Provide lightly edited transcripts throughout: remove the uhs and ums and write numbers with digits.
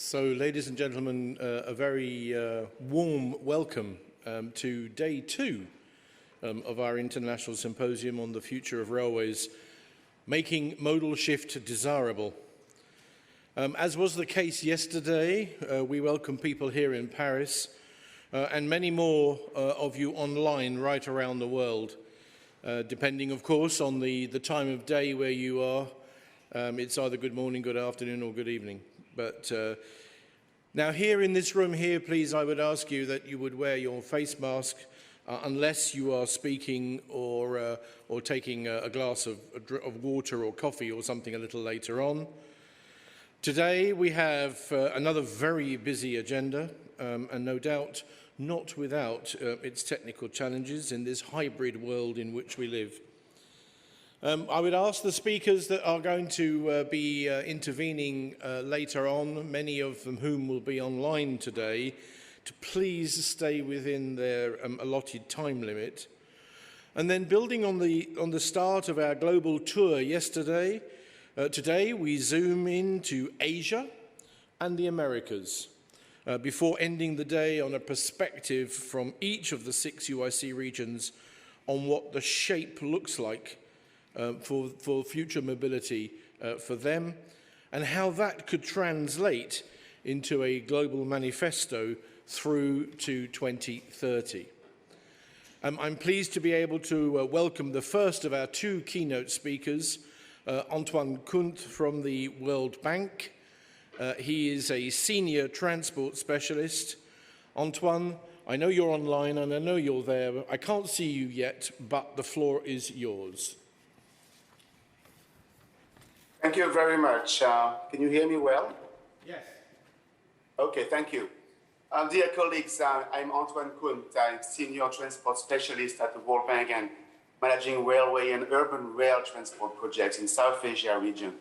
So, ladies and gentlemen, a very warm welcome to day 2 of our International Symposium on the Future of Railways, Making Modal Shift Desirable. As was the case yesterday, we welcome people here in Paris and many more of you online right around the world, depending, of course, on the time of day where you are. It's either good morning, good afternoon, or good evening. But now here in this room here, please, I would ask you that you would wear your face mask unless you are speaking or taking a glass of water or coffee or something a little later on. Today we have another very busy agenda and no doubt not without its technical challenges in this hybrid world in which we live. I would ask the speakers that are going to be intervening later on, many of them whom will be online today, to please stay within their allotted time limit. And then building on the start of our global tour yesterday, today we zoom into Asia and the Americas before ending the day on a perspective from each of the 6 UIC regions on what the shape looks like for future mobility for them, and how that could translate into a global manifesto through to 2030. I'm pleased to be able to welcome the first of our 2 keynote speakers, Antoine Kunth from the World Bank. He is a senior transport specialist. Antoine, I know you're online and I know you're there. I can't see you yet, but the floor is yours. Thank you very much. Can you hear me well? Yes. Okay, thank you. Dear colleagues, I'm Antoine Kunth. I'm Senior Transport Specialist at the World Bank and managing railway and urban rail transport projects in South Asia region.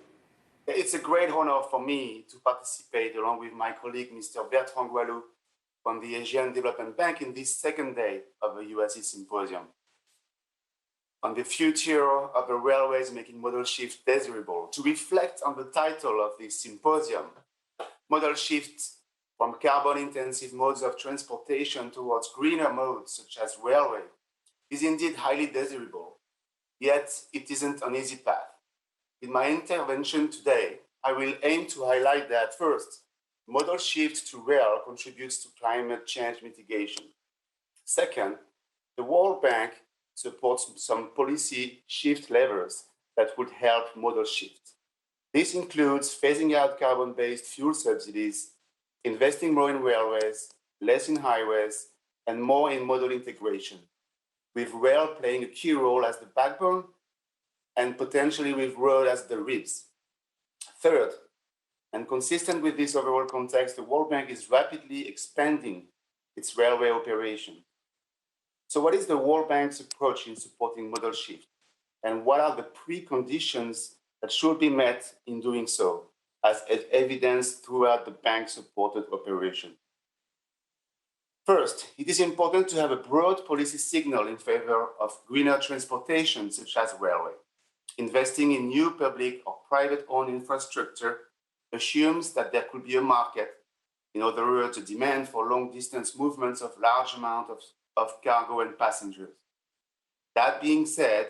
It's a great honor for me to participate along with my colleague, Mr. Bertrand Goalou from the Asian Development Bank in this second day of the UIC Symposium on the future of the railways making modal shift desirable, to reflect on the title of this symposium, Modal Shift from Carbon-Intensive Modes of Transportation towards greener modes such as railway, is indeed highly desirable, yet it isn't an easy path. In my intervention today, I will aim to highlight that first, modal shift to rail contributes to climate change mitigation. Second, the World Bank supports some policy shift levers that would help modal shift. This includes phasing out carbon-based fuel subsidies, investing more in railways, less in highways, and more in modal integration, with rail playing a key role as the backbone and potentially with road as the ribs. Third, and consistent with this overall context, the World Bank is rapidly expanding its railway operation. So what is the World Bank's approach in supporting modal shift? And what are the preconditions that should be met in doing so, as evidenced throughout the bank-supported operation? First, it is important to have a broad policy signal in favor of greener transportation, such as railway. Investing in new public or private-owned infrastructure assumes that there could be a market, in other words, a demand for long-distance movements of large amounts of cargo and passengers. That being said,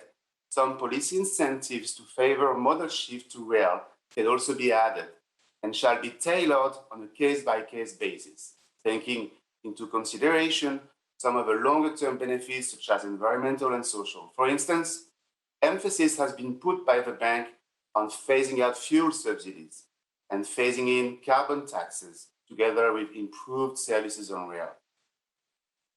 some policy incentives to favor modal shift to rail can also be added and shall be tailored on a case-by-case basis, taking into consideration some of the longer-term benefits such as environmental and social. For instance, emphasis has been put by the bank on phasing out fuel subsidies and phasing in carbon taxes together with improved services on rail.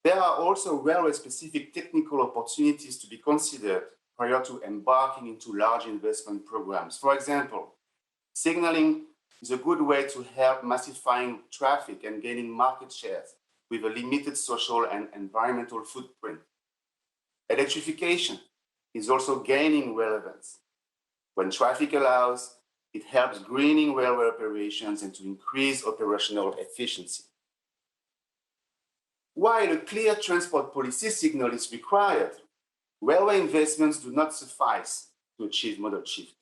There are also railway-specific technical opportunities to be considered prior to embarking into large investment programs. For example, signaling is a good way to help massifying traffic and gaining market shares with a limited social and environmental footprint. Electrification is also gaining relevance. When traffic allows, it helps greening railway operations and to increase operational efficiency. While a clear transport policy signal is required, railway investments do not suffice to achieve modal shift.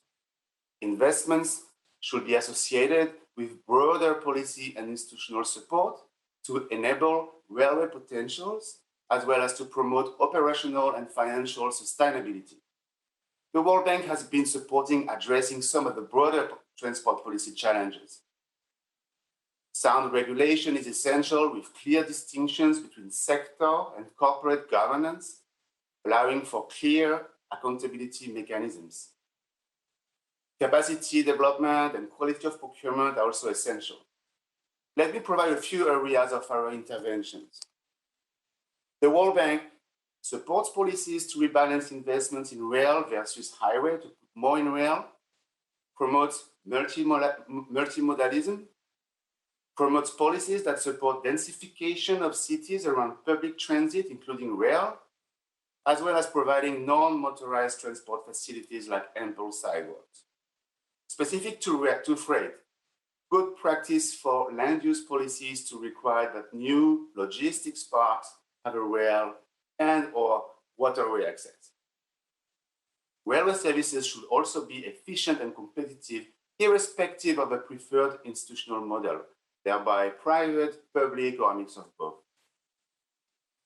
Investments should be associated with broader policy and institutional support to enable railway potentials, as well as to promote operational and financial sustainability. The World Bank has been supporting addressing some of the broader transport policy challenges. Sound regulation is essential with clear distinctions between sector and corporate governance, allowing for clear accountability mechanisms. Capacity development and quality of procurement are also essential. Let me provide a few areas of our interventions. The World Bank supports policies to rebalance investments in rail versus highway to put more in rail, promotes multimodalism, promotes policies that support densification of cities around public transit, including rail, as well as providing non-motorized transport facilities like ample sidewalks. Specific to freight, good practice for land use policies to require that new logistics parks have a rail and or waterway access. Railway services should also be efficient and competitive, irrespective of the preferred institutional model, thereby private, public, or a mix of both.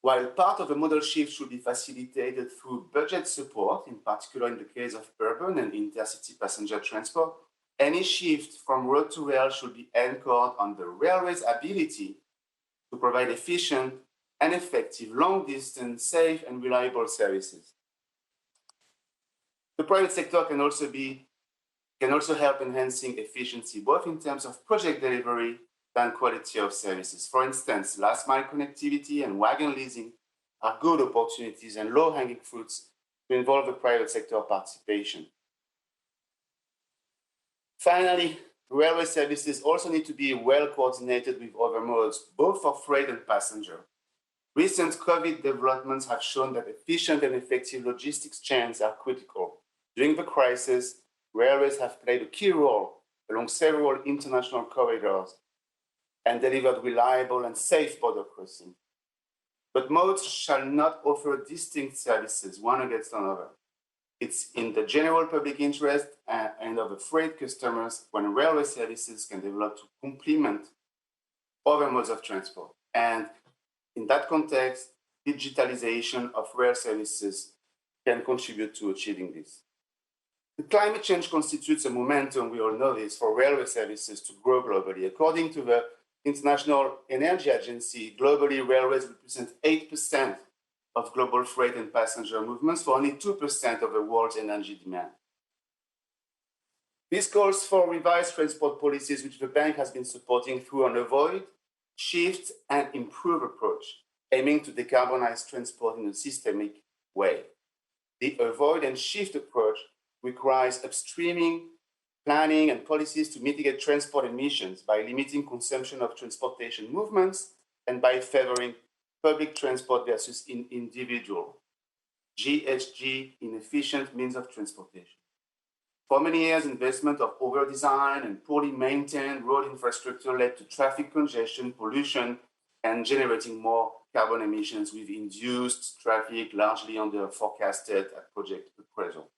While part of the model shift should be facilitated through budget support, in particular in the case of urban and intercity passenger transport, any shift from road to rail should be anchored on the railway's ability to provide efficient and effective long-distance, safe, and reliable services. The private sector can also help enhancing efficiency, both in terms of project delivery and quality of services. For instance, last-mile connectivity and wagon leasing are good opportunities and low-hanging fruits to involve the private sector participation. Finally, railway services also need to be well coordinated with other modes, both for freight and passenger. Recent COVID developments have shown that efficient and effective logistics chains are critical. During the crisis, railways have played a key role along several international corridors and delivered reliable and safe border crossing. But modes shall not offer distinct services, one against another. It's in the general public interest and of the freight customers when railway services can develop to complement other modes of transport. And in that context, digitalization of rail services can contribute to achieving this. The climate change constitutes a momentum, we all know this, for railway services to grow globally. According to the International Energy Agency, globally, railways represent 8% of global freight and passenger movements for only 2% of the world's energy demand. This calls for revised transport policies, which the bank has been supporting through an avoid, shift, and improve approach, aiming to decarbonize transport in a systemic way. The avoid and shift approach requires upstreaming, planning, and policies to mitigate transport emissions by limiting consumption of transportation movements and by favoring public transport versus individual, GHG, inefficient means of transportation. For many years, investment of over-designed and poorly maintained road infrastructure led to traffic congestion, pollution, and generating more carbon emissions with induced traffic largely under forecasted at project appraisal.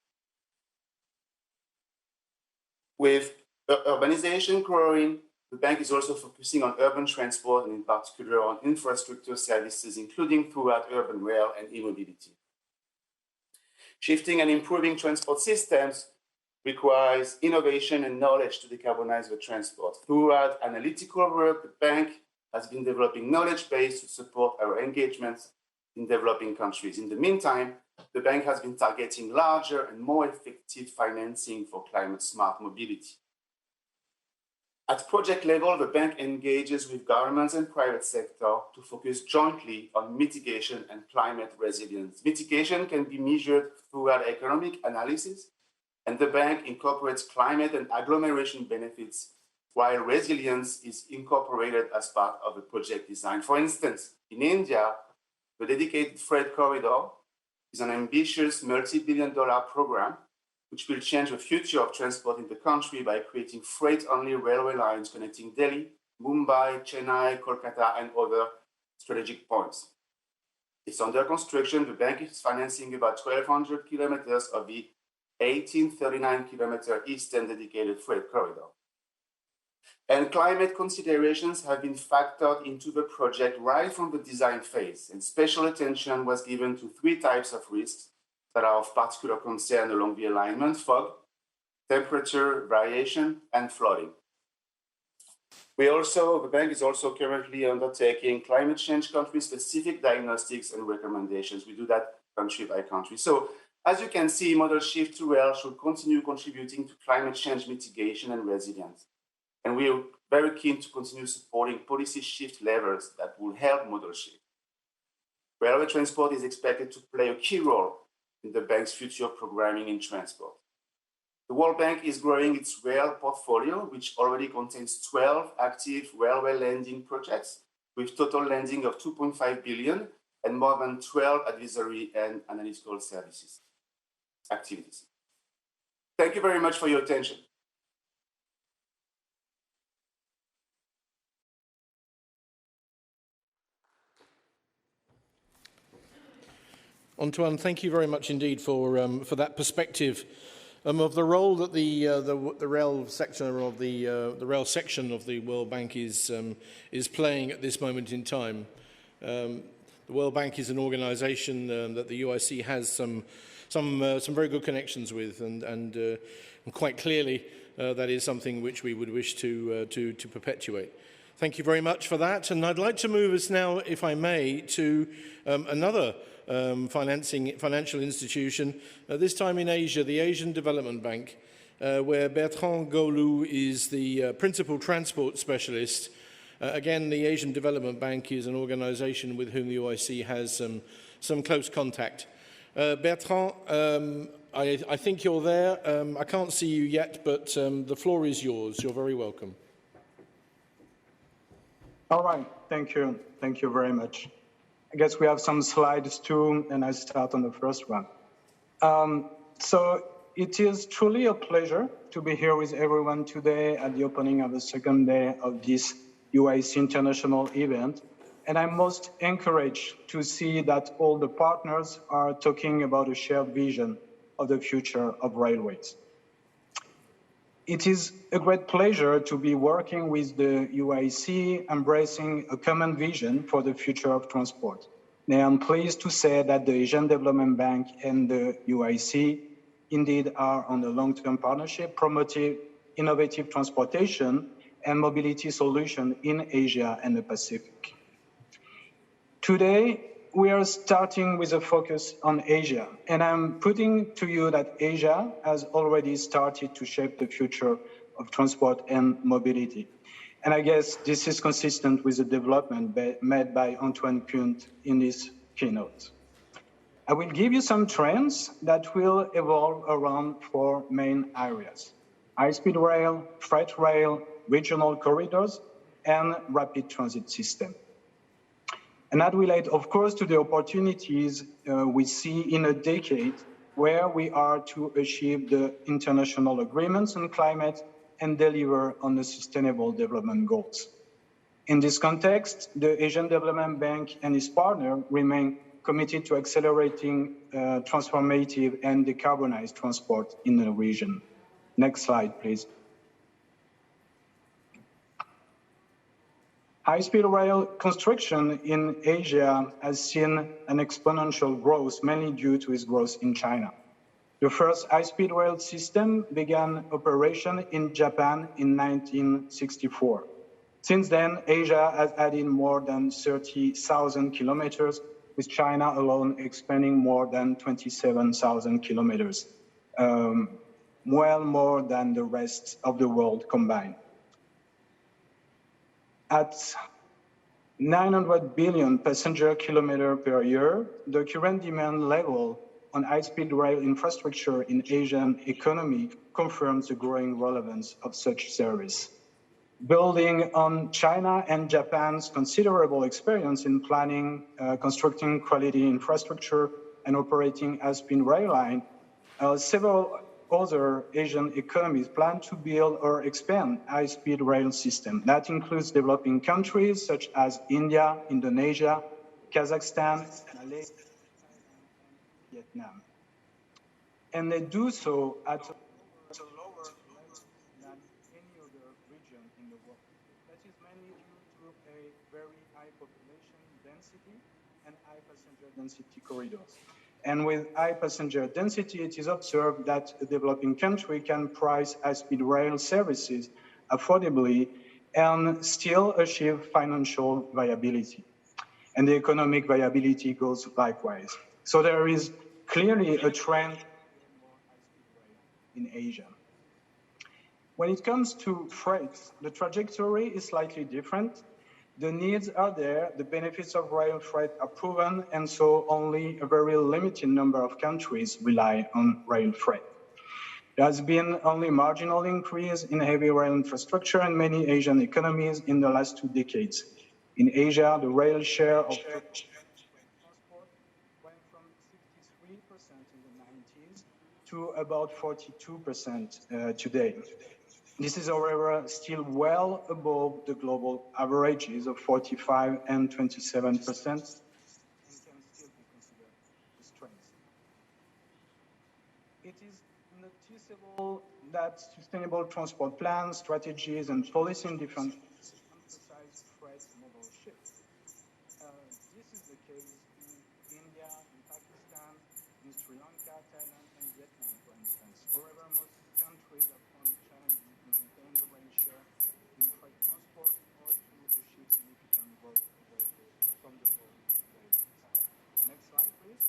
With urbanization growing, the bank is also focusing on urban transport and in particular on infrastructure services, including throughout urban rail and e-mobility. Shifting and improving transport systems requires innovation and knowledge to decarbonize the transport. Throughout analytical work, the bank has been developing knowledge base to support our engagements in developing countries. In the meantime, the bank has been targeting larger and more effective financing for climate-smart mobility. At project level, the bank engages with governments and private sector to focus jointly on mitigation and climate resilience. Mitigation can be measured throughout economic analysis, and the bank incorporates climate and agglomeration benefits, while resilience is incorporated as part of the project design. For instance, in India, the dedicated freight corridor is an ambitious multi-billion-dollar program which will change the future of transport in the country by creating freight-only railway lines connecting Delhi, Mumbai, Chennai, Kolkata, and other strategic points. It's under construction. The bank is financing about 1,200 kilometers of the 1839-kilometer eastern dedicated freight corridor. And climate considerations have been factored into the project right from the design phase, and special attention was given to 3 types of risks that are of particular concern along the alignment: fog, temperature variation, and flooding. The bank is also currently undertaking climate change country-specific diagnostics and recommendations. We do that country by country. So as you can see, model shift to rail should continue contributing to climate change mitigation and resilience. And we are very keen to continue supporting policy shift levers that will help model shift. Railway transport is expected to play a key role in the bank's future programming in transport. The World Bank is growing its rail portfolio, which already contains 12 active railway lending projects with total lending of 2.5 billion and more than 12 advisory and analytical services activities. Thank you very much for your attention. Antoine, thank you very much indeed for that perspective of the role that the rail section of the World Bank is playing at this moment in time. The World Bank is an organisation that the UIC has some very good connections with, and quite clearly that is something which we would wish to perpetuate. Thank you very much for that, and I'd like to move us now, if I may, to another financial institution, this time in Asia, the Asian Development Bank, where Bertrand Goalou is the principal transport specialist. Again, the Asian Development Bank is an organisation with whom the UIC has some close contact. Bertrand, I think you're there. I can't see you yet, but the floor is yours. You're very welcome. All right, thank you. Thank you very much. I guess we have some slides too, and I start on the first one. So it is truly a pleasure to be here with everyone today at the opening of the second day of this UIC International event. And I'm most encouraged to see that all the partners are talking about a shared vision of the future of railways. It is a great pleasure to be working with the UIC, embracing a common vision for the future of transport. Now, I'm pleased to say that the Asian Development Bank and the UIC indeed are on a long-term partnership, promoting innovative transportation and mobility solutions in Asia and the Pacific. Today, we are starting with a focus on Asia, and I'm putting to you that Asia has already started to shape the future of transport and mobility. And I guess this is consistent with the development made by Antoine Kunth in his keynote. I will give you some trends that will evolve around 4 main areas: high-speed rail, freight rail, regional corridors, and rapid transit system. And that relates, of course, to the opportunities we see in a decade where we are to achieve the international agreements on climate and deliver on the sustainable development goals. In this context, the Asian Development Bank and its partner remain committed to accelerating transformative and decarbonized transport in the region. Next slide, please. High-speed rail construction in Asia has seen an exponential growth, mainly due to its growth in China. The first high-speed rail system began operation in Japan in 1964. Since then, Asia has added more than 30,000 kilometers, with China alone expanding more than 27,000 kilometers, well more than the rest of the world combined. At 900 billion passenger kilometers per year, the current demand level on high-speed rail infrastructure in Asian economy confirms the growing relevance of such service. Building on China and Japan's considerable experience in planning, constructing quality infrastructure, and operating high-speed rail line, several other Asian economies plan to build or expand high-speed rail system. That includes developing countries such as India, Indonesia, Kazakhstan, Malaysia, and Vietnam. And they do so at a lower level than any other region in the and high passenger density corridors. And with high passenger density, it is observed that a developing country can price high-speed rail services affordably and still achieve financial viability. And the economic viability goes likewise. So there is clearly a trend to more high-speed rail in Asia. When it comes to freight, the trajectory is slightly different. The needs are there, the benefits of rail freight are proven, and so only a very limited number of countries rely on rail freight. There has been only marginal increase in heavy rail infrastructure in many Asian economies in the last 2 decades. In Asia, the rail share of total freight transport went from 63% in the 90s to about 42% today. This is, however, still well above the global averages of 45 and 27%, and can still be considered a strength. It is noticeable that sustainable transport plans, strategies, and policy in different countries emphasize freight modal shifts. This is the case in India, in Pakistan, in Sri Lanka, Thailand, and Vietnam, for instance. However, most countries have found it challenging to maintain the rail share in freight transport or to achieve significant growth away from the road rail design. Next slide, please.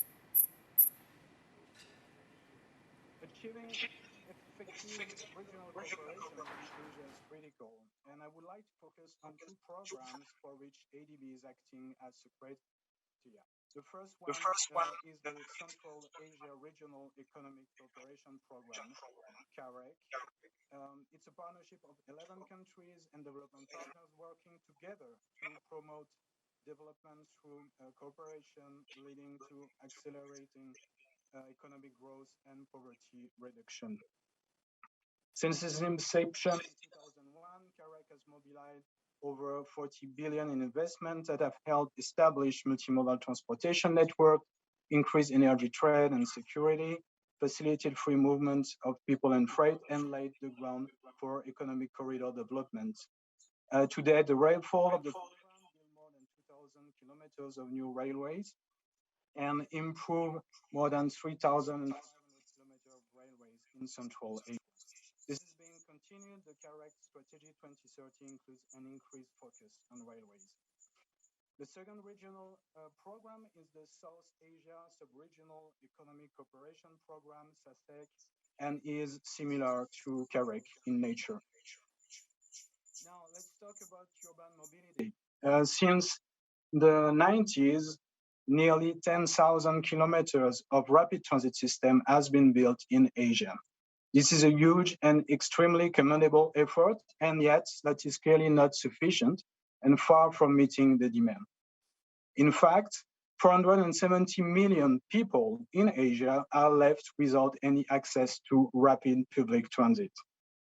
Achieving effective regional cooperation in Asia is critical, and I would like to focus on 2 programs for which ADB is acting as secretariat. The first one is the Central Asia Regional Economic Cooperation Program, CAREC. It's a partnership of 11 countries and development partners working together to promote development through cooperation, leading to accelerating economic growth and poverty reduction. Since its inception in 2001, CAREC has mobilized over 40 billion in investments that have helped establish multimodal transportation network, increase energy trade and security, facilitated free movement of people and freight, and laid the ground for economic corridor development. Today, the railfall of the program built more than 2,000 kilometers of new railways and improve more than 3,500 kilometers of railways in Central Asia. This is being continued. The CAREC Strategy 2030 includes an increased focus on railways. The second regional program is the South Asia Sub-Regional Economic Cooperation Program, SASEC, and is similar to CAREC in nature. Now, let's talk about urban mobility. Since the 90s, nearly 10,000 kilometers of rapid transit system has been built in Asia. This is a huge and extremely commendable effort, and yet that is clearly not sufficient and far from meeting the demand. In fact, 470 million people in Asia are left without any access to rapid public transit.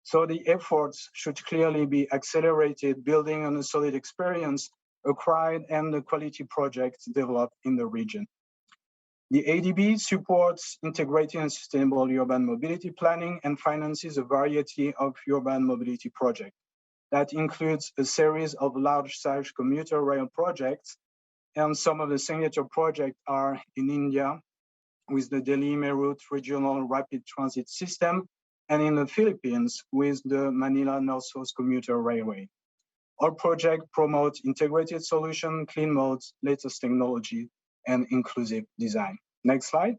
So the efforts should clearly be accelerated, building on a solid experience acquired and the quality projects developed in the region. The ADB supports integrated and sustainable urban mobility planning and finances a variety of urban mobility projects. That includes a series of large-size commuter rail projects, and some of the signature projects are in India with the Delhi-Meerut Regional Rapid Transit System, and in the Philippines with the Manila North-South Commuter Railway. All projects promote integrated solution, clean modes, latest technology, and inclusive design. Next slide.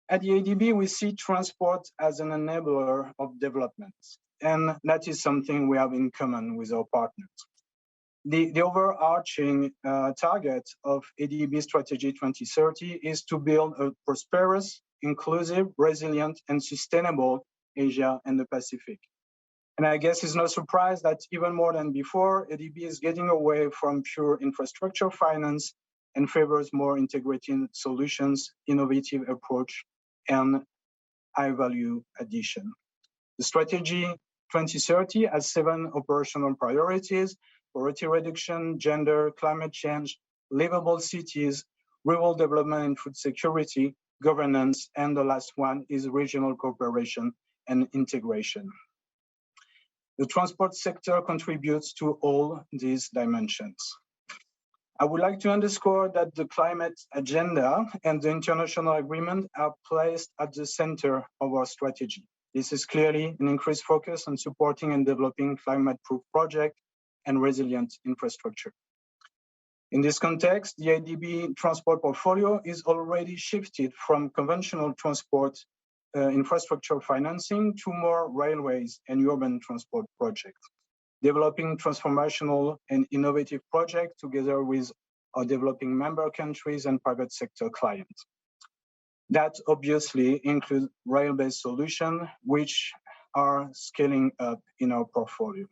At the ADB, we see transport as an enabler of development, and that is something we have in common with our partners. The overarching target of ADB Strategy 2030 is to build a prosperous, inclusive, resilient, and sustainable Asia and the Pacific. And I guess it's no surprise that even more than before, ADB is getting away from pure infrastructure finance and favors more integrated solutions, innovative approach, and high value addition. The Strategy 2030 has 7 operational priorities: poverty reduction, gender, climate change, livable cities, rural development and food security, governance, and the last one is regional cooperation and integration. The transport sector contributes to all these dimensions. I would like to underscore that the climate agenda and the international agreement are placed at the center of our strategy. This is clearly an increased focus on supporting and developing climate-proof projects and resilient infrastructure. In this context, the ADB transport portfolio is already shifted from conventional transport infrastructure financing to more railways and urban transport projects, developing transformational and innovative projects together with our developing member countries and private sector clients. That obviously includes rail-based solutions, which are scaling up in our portfolio.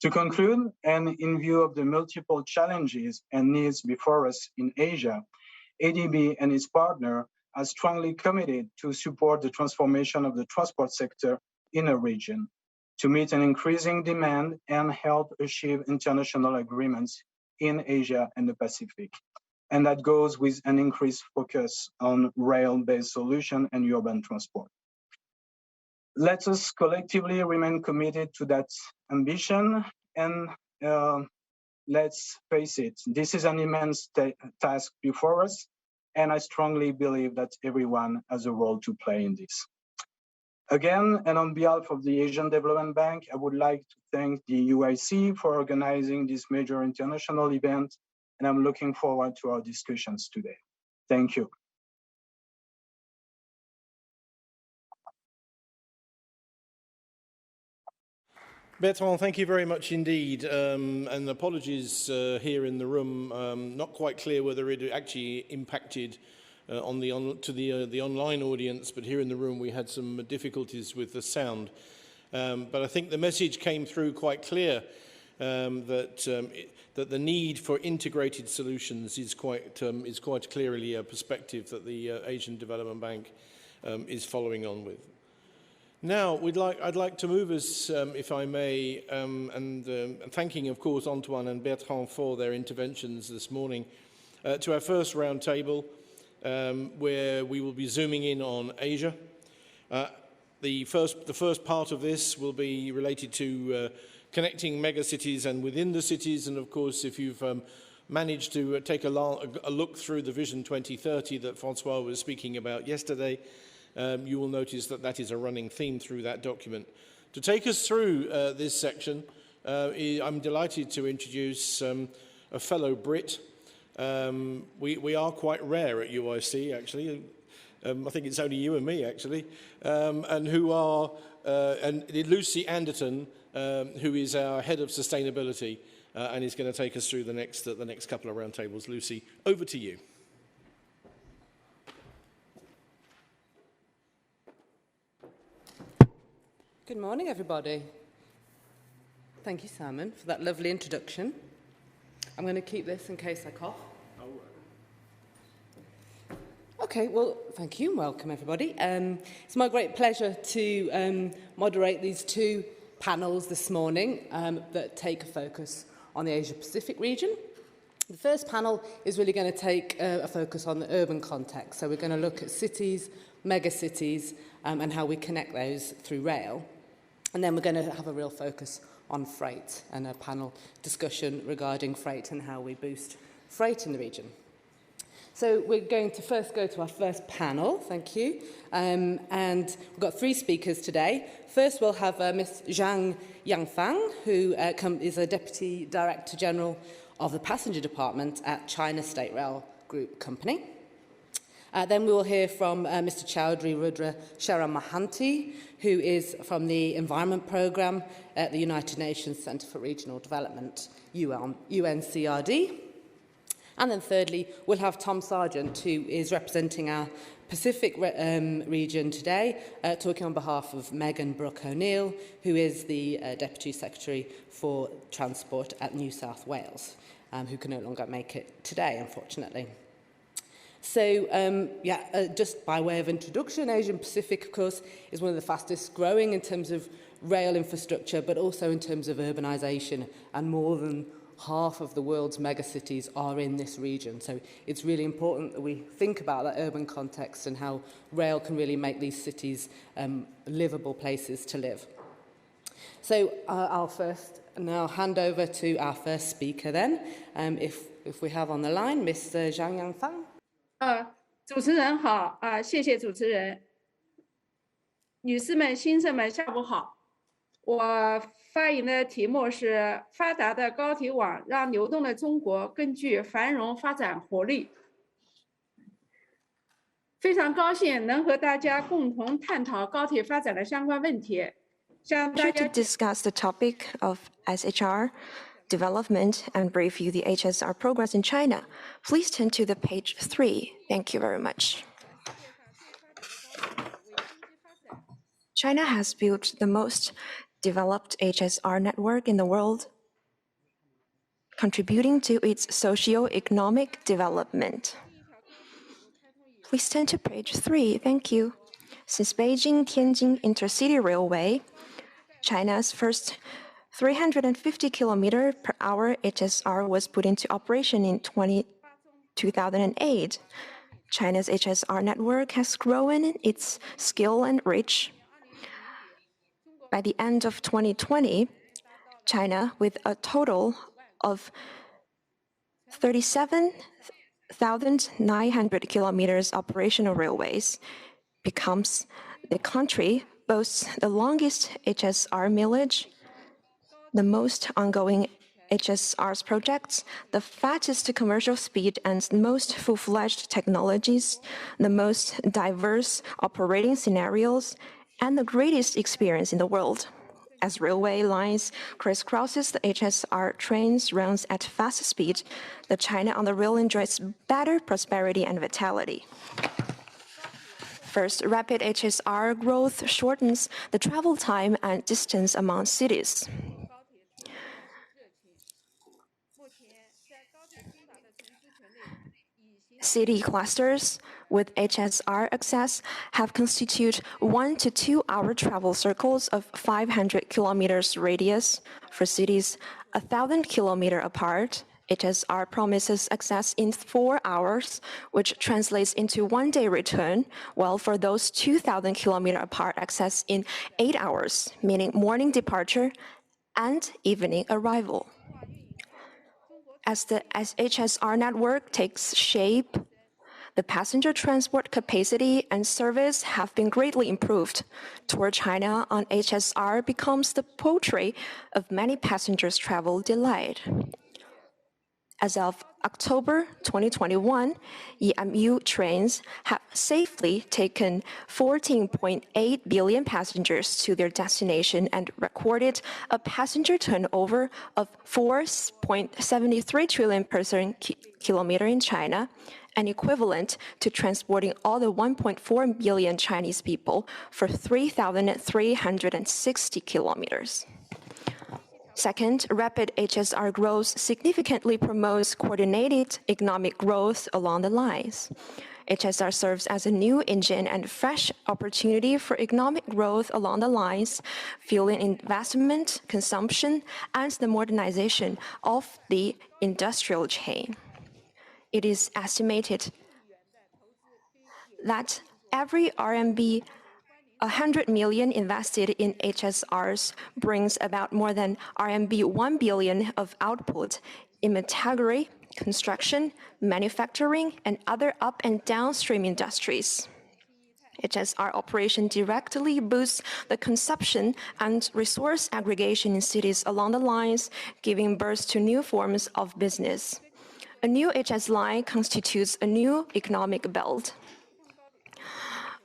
To conclude, and in view of the multiple challenges and needs before us in Asia, ADB and its partner are strongly committed to support the transformation of the transport sector in a region, to meet an increasing demand and help achieve international agreements in Asia and the Pacific. And that goes with an increased focus on rail-based solutions and urban transport. Let us collectively remain committed to that ambition, and let's face it, this is an immense task before us, and I strongly believe that everyone has a role to play in this. Again, and on behalf of the Asian Development Bank, I would like to thank the UIC for organizing this major international event, and I'm looking forward to our discussions today. Thank you. Bertrand, thank you very much indeed, and apologies here in the room. Not quite clear whether it actually impacted on the online audience, but here in the room we had some difficulties with the sound. But I think the message came through quite clear that the need for integrated solutions is quite clearly a perspective that the Asian Development Bank is following on with. Now, I'd like to move us, if I may, and thanking, of course, Antoine and Bertrand for their interventions this morning, to our first roundtable, where we will be zooming in on Asia. The first part of this will be related to connecting megacities and within the cities, and of course, if you've managed to take a look through the Vision 2030 that Francois was speaking about yesterday, you will notice that that is a running theme through that document. To take us through this section, I'm delighted to introduce a fellow Brit. We are quite rare at UIC, actually. I think it's only you and me, actually. And Lucie Anderton, who is our head of sustainability, and is going to take us through the next couple of roundtables. Lucie, over to you. Good morning, everybody. Thank you, Simon, for that lovely introduction. I'm going to keep this in case I cough. Okay, well, thank you and welcome, everybody. It's my great pleasure to moderate these two panels this morning that take a focus on the Asia-Pacific region. The first panel is really going to take a focus on the urban context. So we're going to look at cities, megacities, and how we connect those through rail. And then we're going to have a real focus on freight and a panel discussion regarding freight and how we boost freight in the region. So we're going to first go to our first panel, thank you. And we've got three speakers today. First we'll have Ms. Zhang Yangfang, who is a Deputy Director General of the Passenger Department at China State Rail Group Company. Then we will hear from Mr. Choudhury Rudra Charan Mohanty, who is from the Environment Programme at the United Nations Centre for Regional Development, UNCRD. And then thirdly, we'll have Tom Sargent, who is representing our Pacific region today, talking on behalf of Megan Bourke-O'Neil, who is the Deputy Secretary for Transport at New South Wales, who can no longer make it today, unfortunately. So, just by way of introduction, Asian Pacific, of course, is one of the fastest growing in terms of rail infrastructure, but also in terms of urbanisation, and more than half of the world's megacities are in this region. So it's really important that we think about that urban context and how rail can really make these cities livable places to live. So our first And I'll hand over to our first speaker then, if we have on the line, Mr. Zhang Yangfang. 主持人好谢谢主持人。女士们、先生们，下午好。我发言的题目是发达的高铁网让流动的中国更具繁荣发展活力。非常高兴能和大家共同探讨高铁发展的相关问题。To discuss the topic of SHR development and brief you the HSR progress in China. Please turn to the page 3. Thank you very much. China has built the most developed HSR network in the world, contributing to its socio-economic development. Please turn to page 3. Thank you. Since Beijing-Tianjin Intercity Railway, China's first 350 km per hour HSR was put into operation in 2008. China's HSR network has grown in its scale and reach. By the end of 2020, China, with a total of 37,900 kilometers operational railways, becomes the country boasts the longest HSR millage, the most ongoing HSR's projects, the fastest commercial speed and most full-fledged technologies, the most diverse operating scenarios, and the greatest experience in the world. As railway lines crisscrosses the HSR trains runs at fast speed, the China on the rail enjoys better prosperity and vitality. First, rapid HSR growth shortens the travel time and distance among cities. City clusters with HSR access have constituted 1 to 2 hour travel circles of 500 kilometers radius. For cities 1,000 kilometers apart, HSR promises access in 4 hours, which translates into 1 day return, while for those 2,000 kilometers apart, access in 8 hours, meaning morning departure and evening arrival. As the HSR network takes shape, the passenger transport capacity and service have been greatly improved. Toward China on HSR becomes the poetry of many passengers' travel delight. As of October 2021, EMU trains have safely taken 14.8 billion passengers to their destination and recorded a passenger turnover of 4.73 trillion person kilometer in China, an equivalent to transporting all the 1.4 billion Chinese people for 3,360 kilometers. Second, rapid HSR growth significantly promotes coordinated economic growth along the lines. HSR serves as a new engine and fresh opportunity for economic growth along the lines, fueling investment, consumption, and the modernization of the industrial chain. It is estimated that every RMB 100 million invested in HSRs brings about more than RMB 1 billion of output in category, construction, manufacturing, and other up and downstream industries. HSR operation directly boosts the consumption and resource aggregation in cities along the lines, giving birth to new forms of business. A new HS line constitutes a new economic belt.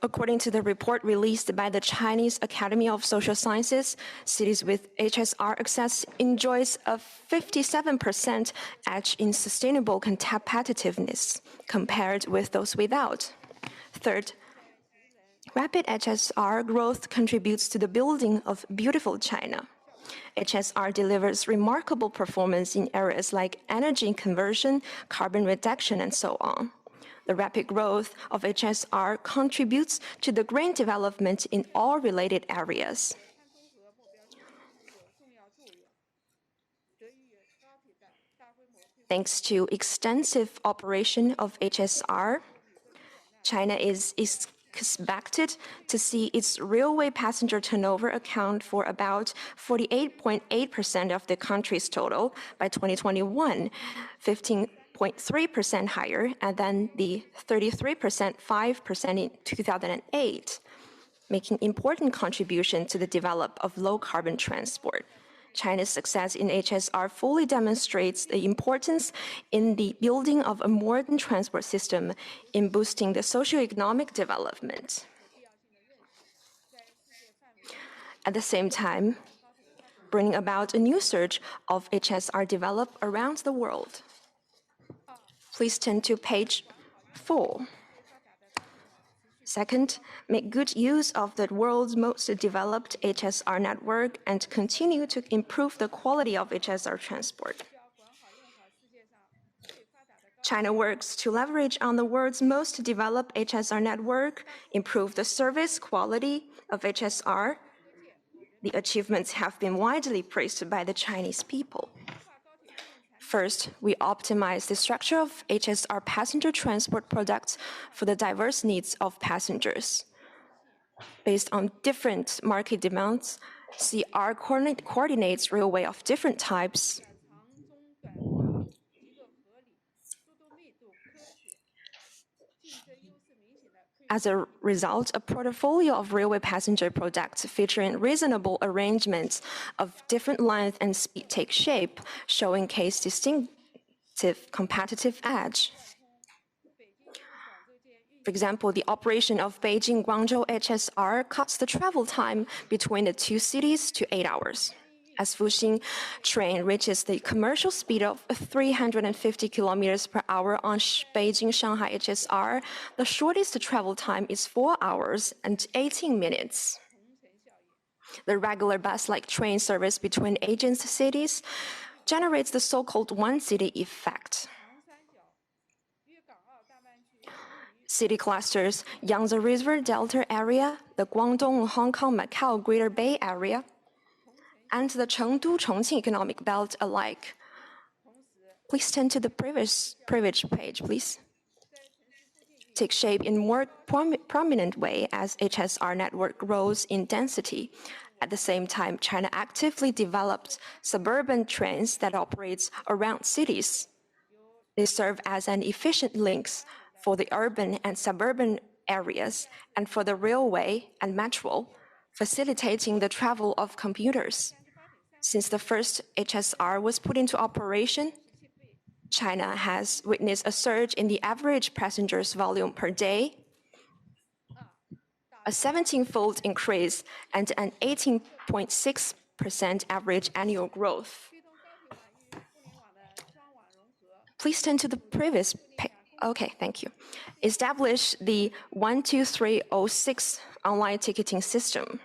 According to the report released by the Chinese Academy of Social Sciences, cities with HSR access enjoys a 57% edge in sustainable competitiveness compared with those without. Third, rapid HSR growth contributes to the building of beautiful China. HSR delivers remarkable performance in areas like energy conversion, carbon reduction, and so on. The rapid growth of HSR contributes to the green development in all related areas. Thanks to extensive operation of HSR, China is expected to see its railway passenger turnover account for about 48.8% of the country's total by 2021, 15.3% higher than the 5% in 2008, making important contribution to the development of low-carbon transport. China's success in HSR fully demonstrates the importance in the building of a modern transport system in boosting the socio-economic development. At the same time, bringing about a new surge of HSR developed around the world. Please turn to page 4. Second, make good use of the world's most developed HSR network and continue to improve the quality of HSR transport. China works to leverage on the world's most developed HSR network, improve the service quality of HSR. The achievements have been widely praised by the Chinese people. First, we optimize the structure of HSR passenger transport products for the diverse needs of passengers. Based on different market demands, CR coordinates railway of different types. As a result, a portfolio of railway passenger products featuring reasonable arrangements of different length and speed take shape, showing case distinctive competitive edge. For example, the operation of Beijing-Guangzhou HSR cuts the travel time between the two cities to 8 hours. As Fuxing train reaches the commercial speed of 350 kilometers per hour on Beijing-Shanghai HSR, the shortest travel time is 4 hours and 18 minutes. The regular bus-like train service between adjacent cities generates the so-called one-city effect. City clusters, Yangtze River Delta area, the Guangdong, Hong Kong, Macau Greater Bay Area, and the Chengdu-Chongqing economic belt alike. Please turn to the previous page, please. Take shape in more prominent way as HSR network grows in density. At the same time, China actively developed suburban trains that operates around cities. They serve as an efficient links for the urban and suburban areas and for the railway and metro, facilitating the travel of commuters. Since the first HSR was put into operation, China has witnessed a surge in the average passengers volume per day, a 17-fold increase, and an 18.6% average annual growth. Please turn to the previous page. Okay, thank you. Establish the 12306 online ticketing system.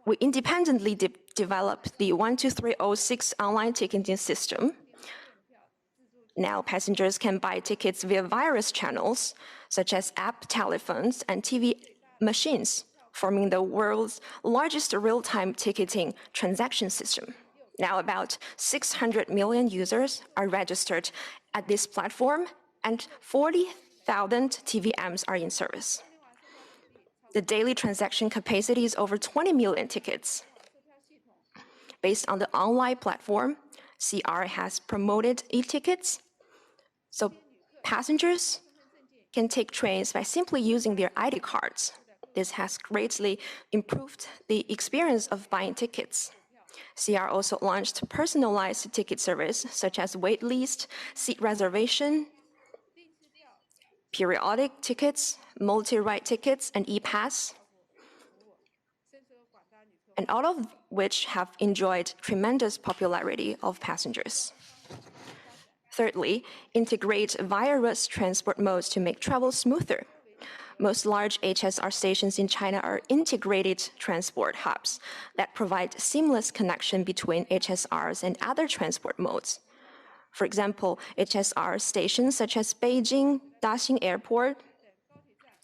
We independently developed the 12306 online ticketing system. Now passengers can buy tickets via various channels, such as app, telephones, and TV machines, forming the world's largest real-time ticketing transaction system. Now about 600 million users are registered at this platform, and 40,000 TVMs are in service. The daily transaction capacity is over 20 million tickets. Based on the online platform, CR has promoted e-tickets, so passengers can take trains by simply using their ID cards. This has greatly improved the experience of buying tickets. CR also launched personalized ticket service such as wait list, seat reservation, periodic tickets, multi-ride tickets, and e-pass, and all of which have enjoyed tremendous popularity of passengers. Thirdly, integrate various transport modes to make travel smoother. Most large HSR stations in China are integrated transport hubs that provide seamless connection between HSRs and other transport modes. For example, HSR stations such as Beijing, Daxing Airport,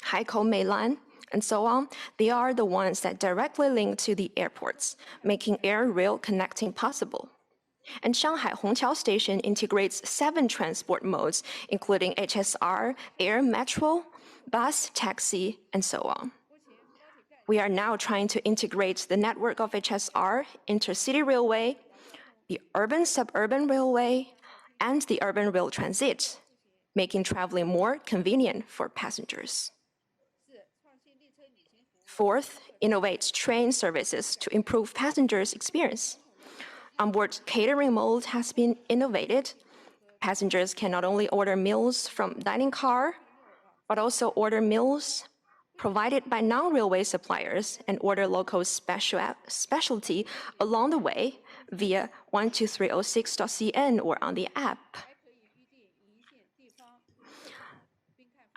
Haikou Meilan, and so on, they are the ones that directly link to the airports, making air-rail connecting possible. And Shanghai Hongqiao Station integrates 7 transport modes, including HSR, air, metro, bus, taxi, and so on. We are now trying to integrate the network of HSR, intercity railway, the urban-suburban railway, and the urban rail transit, making traveling more convenient for passengers. Fourth, innovate train services to improve passengers' experience. Onboard catering mode has been innovated. Passengers can not only order meals from dining car, but also order meals provided by non-railway suppliers and order local specialty along the way via 12306.cn or on the app.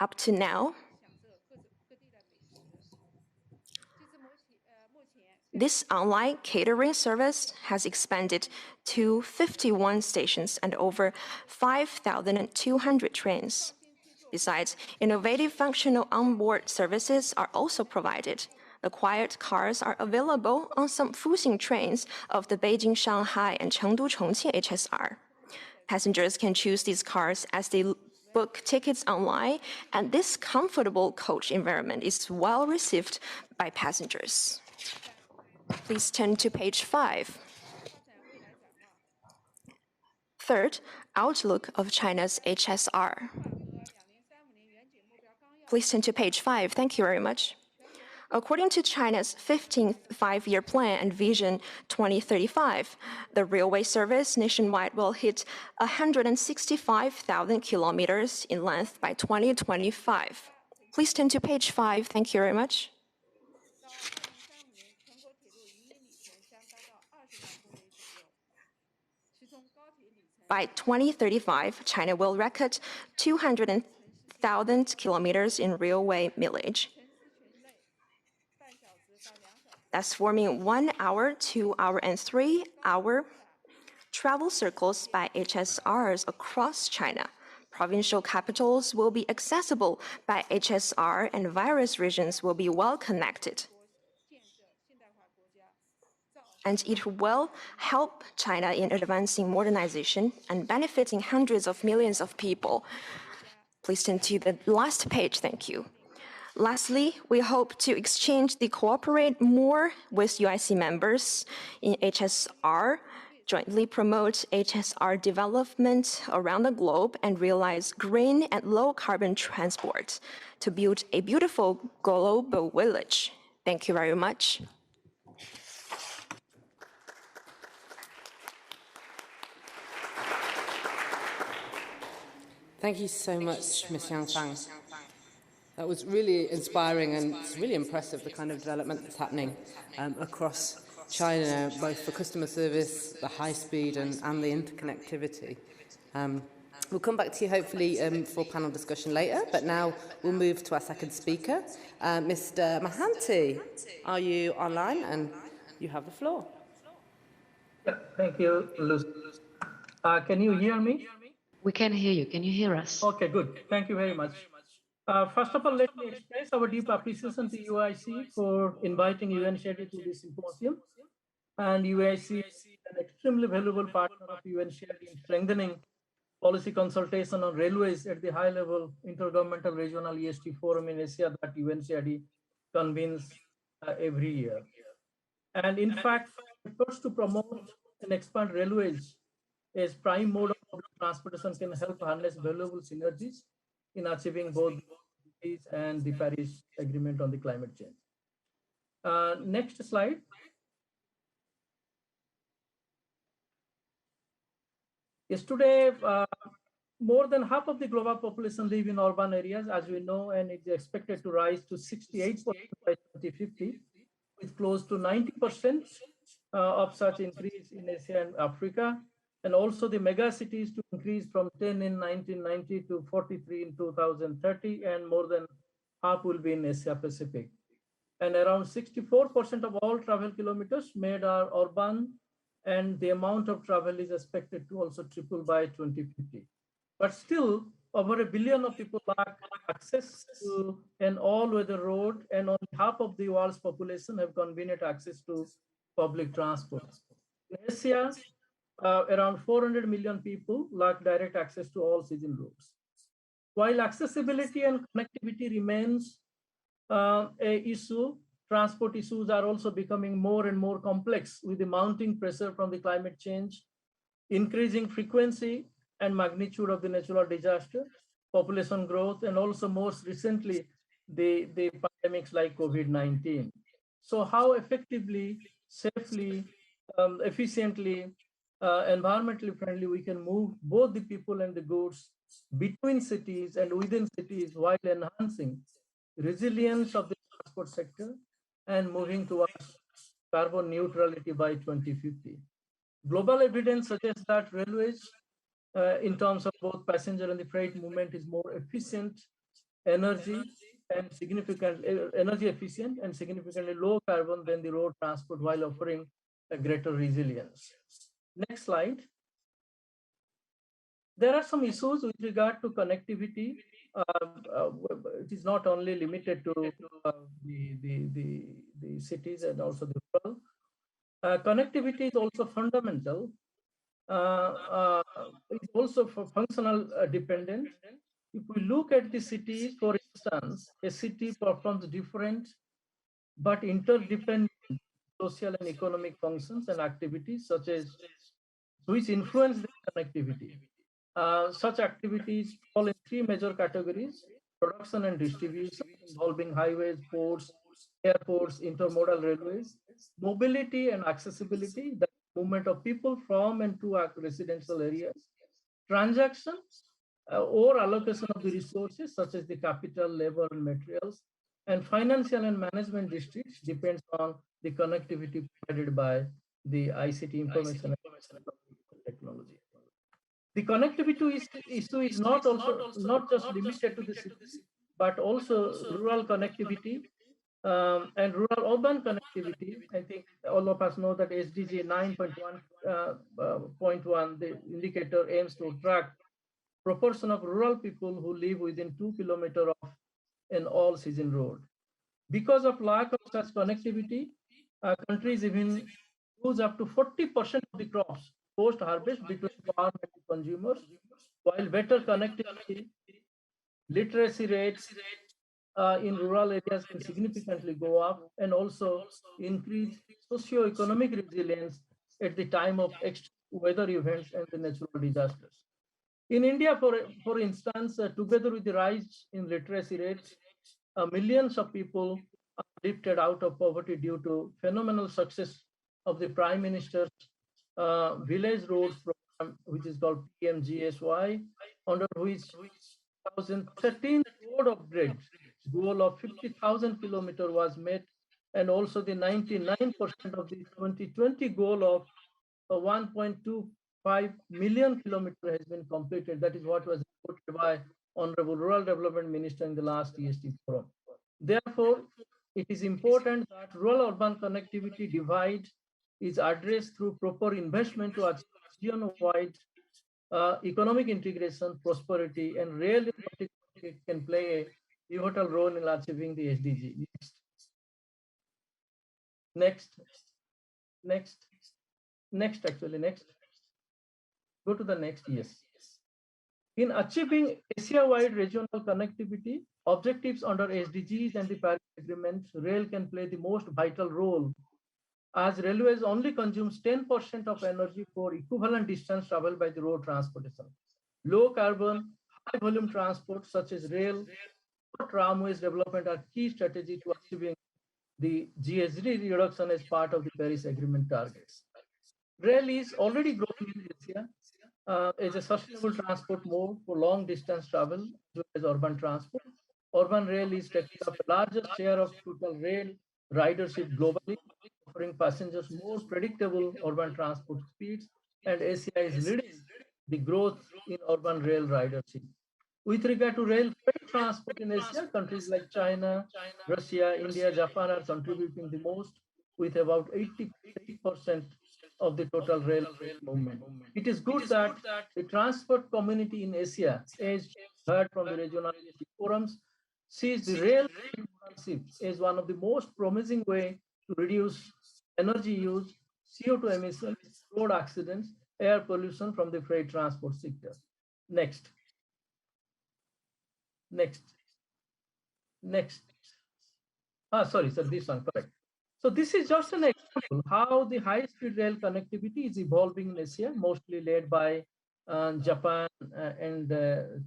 Up to now, this online catering service has expanded to 51 stations and over 5,200 trains. Besides, innovative functional onboard services are also provided. Acquired cars are available on some Fuxing trains of the Beijing-Shanghai and Chengdu-Chongqing HSR. Passengers can choose these cars as they book tickets online, and this comfortable coach environment is well received by passengers. Please turn to page 5. Third, outlook of China's HSR. Please turn to page 5. Thank you very much. According to China's 15th Five-Year Plan and Vision 2035, the railway service nationwide will hit 165,000 kilometers in length by 2025. Please turn to page 5. Thank you very much. By 2035, China will record 200,000 kilometers in railway mileage. That's forming 1 hour, 2 hour, and 3 hour travel circles by HSRs across China. Provincial capitals will be accessible by HSR and various regions will be well connected. And it will help China in advancing modernization and benefiting hundreds of millions of people. Please turn to the last page, thank you. Lastly, we hope to cooperate more with UIC members in HSR, jointly promote HSR development around the globe and realize green and low-carbon transport to build a beautiful global village. Thank you very much. Thank you so much, Ms. Yang Fang. That was really inspiring, and it's really impressive, the kind of development that's happening across China, both for customer service, the high speed, and the interconnectivity. We'll come back to you, hopefully, for panel discussion later, but now we'll move to our second speaker. Mr. Mohanty, are you online? And you have the floor. Yeah, thank you, Lucie. Can you hear me? We can hear you. Can you hear us? Okay, good. Thank you very much. First of all, let me express our deep appreciation to UIC for inviting UNCRD to this symposium. And UIC is an extremely valuable partner of UNCRD in strengthening policy consultation on railways at the high-level intergovernmental regional EST forum in Asia that UNCRD convenes every year. And in fact, efforts to promote and expand railways as prime mode of public transportation can help harness valuable synergies in achieving both peace and the Paris Agreement on the climate change. Next slide. Yesterday, more than half of the global population live in urban areas, as we know, and it's expected to rise to 68% by 2050, with close to 90% of such increase in Asia and Africa. And also the megacities to increase from 10 in 1990 to 43 in 2030, and more than half will be in Asia Pacific. And around 64% of all travel kilometers made are urban, and the amount of travel is expected to also triple by 2050. But still, over 1 billion of people lack access to an all-weather road, and only half of the world's population have convenient access to public transport. In Asia, around 400 million people lack direct access to all season routes. While accessibility and connectivity remains a issue, transport issues are also becoming more and more complex with the mounting pressure from the climate change, increasing frequency and magnitude of the natural disaster, population growth, and also most recently, the pandemics like COVID-19. So how effectively, safely, efficiently, environmentally friendly we can move both the people and the goods between cities and within cities while enhancing resilience of the transport sector and moving towards carbon neutrality by 2050. Global evidence suggests that railways, in terms of both passenger and the freight movement, is more efficient, energy efficient and significantly low carbon than the road transport while offering a greater resilience. Next slide. There are some issues with regard to connectivity. It is not only limited to the cities and also the rural. Connectivity is also fundamental. It's also for functional dependent. If we look at the cities, for instance, a city performs different but interdependent social and economic functions and activities such as which influence the connectivity. Such activities fall in three major categories: production and distribution, involving highways, ports, airports, intermodal railways; mobility and accessibility, the movement of people from and to our residential areas; transaction or allocation of the resources such as the capital, labor, and materials; and financial and management districts depends on the connectivity provided by the ICT, information and technology. The connectivity issue is not just limited to the cities, but also rural connectivity and rural urban connectivity. I think all of us know that SDG 9.1, the indicator aims to track proportion of rural people who live within 2 kilometers of an all-season road. Because of lack of such connectivity, countries even lose up to 40% of the crops post-harvest between farm and consumers, while better connectivity, literacy rates in rural areas can significantly go up and also increase socio-economic resilience at the time of extreme weather events and the natural disasters. In India, for instance, together with the rise in literacy rates, millions of people are lifted out of poverty due to phenomenal success of the Prime Minister's Village Roads Program, which is called PMGSY, under which 2013 road upgrade goal of 50,000 kilometers was met, and also the 99% of the 2020 goal of 1.25 million kilometers has been completed. That is what was reported by Honorable Rural Development Minister in the last EST forum. Therefore, it is important that rural-urban connectivity divide is addressed through proper investment to achieve region-wide economic integration, prosperity, and rail can play a pivotal role in achieving the SDG. Next. Go to the next, yes. In achieving Asia-wide regional connectivity, objectives under SDGs and the Paris Agreement, rail can play the most vital role, as railways only consumes 10% of energy for equivalent distance traveled by the road transportation. Low carbon, high volume transport such as rail or tramways development are key strategy to achieving the GHG reduction as part of the Paris Agreement targets. Rail is already growing in Asia as a sustainable transport mode for long distance travel as well as urban transport. Urban rail is taking up the largest share of total rail ridership globally, offering passengers more predictable urban transport speeds, and Asia is leading the growth in urban rail ridership. With regard to rail freight transport in Asia, countries like China, Russia, India, Japan are contributing the most, with about 88% of the total rail movement. It is good that the transport community in Asia, as heard from the regional forums, sees the rail as one of the most promising way to reduce energy use, CO2 emissions, road accidents, air pollution from the freight transport sector. Next. Next. Sorry, sir, this one, correct. So this is just an example how the high-speed rail connectivity is evolving in Asia, mostly led by Japan and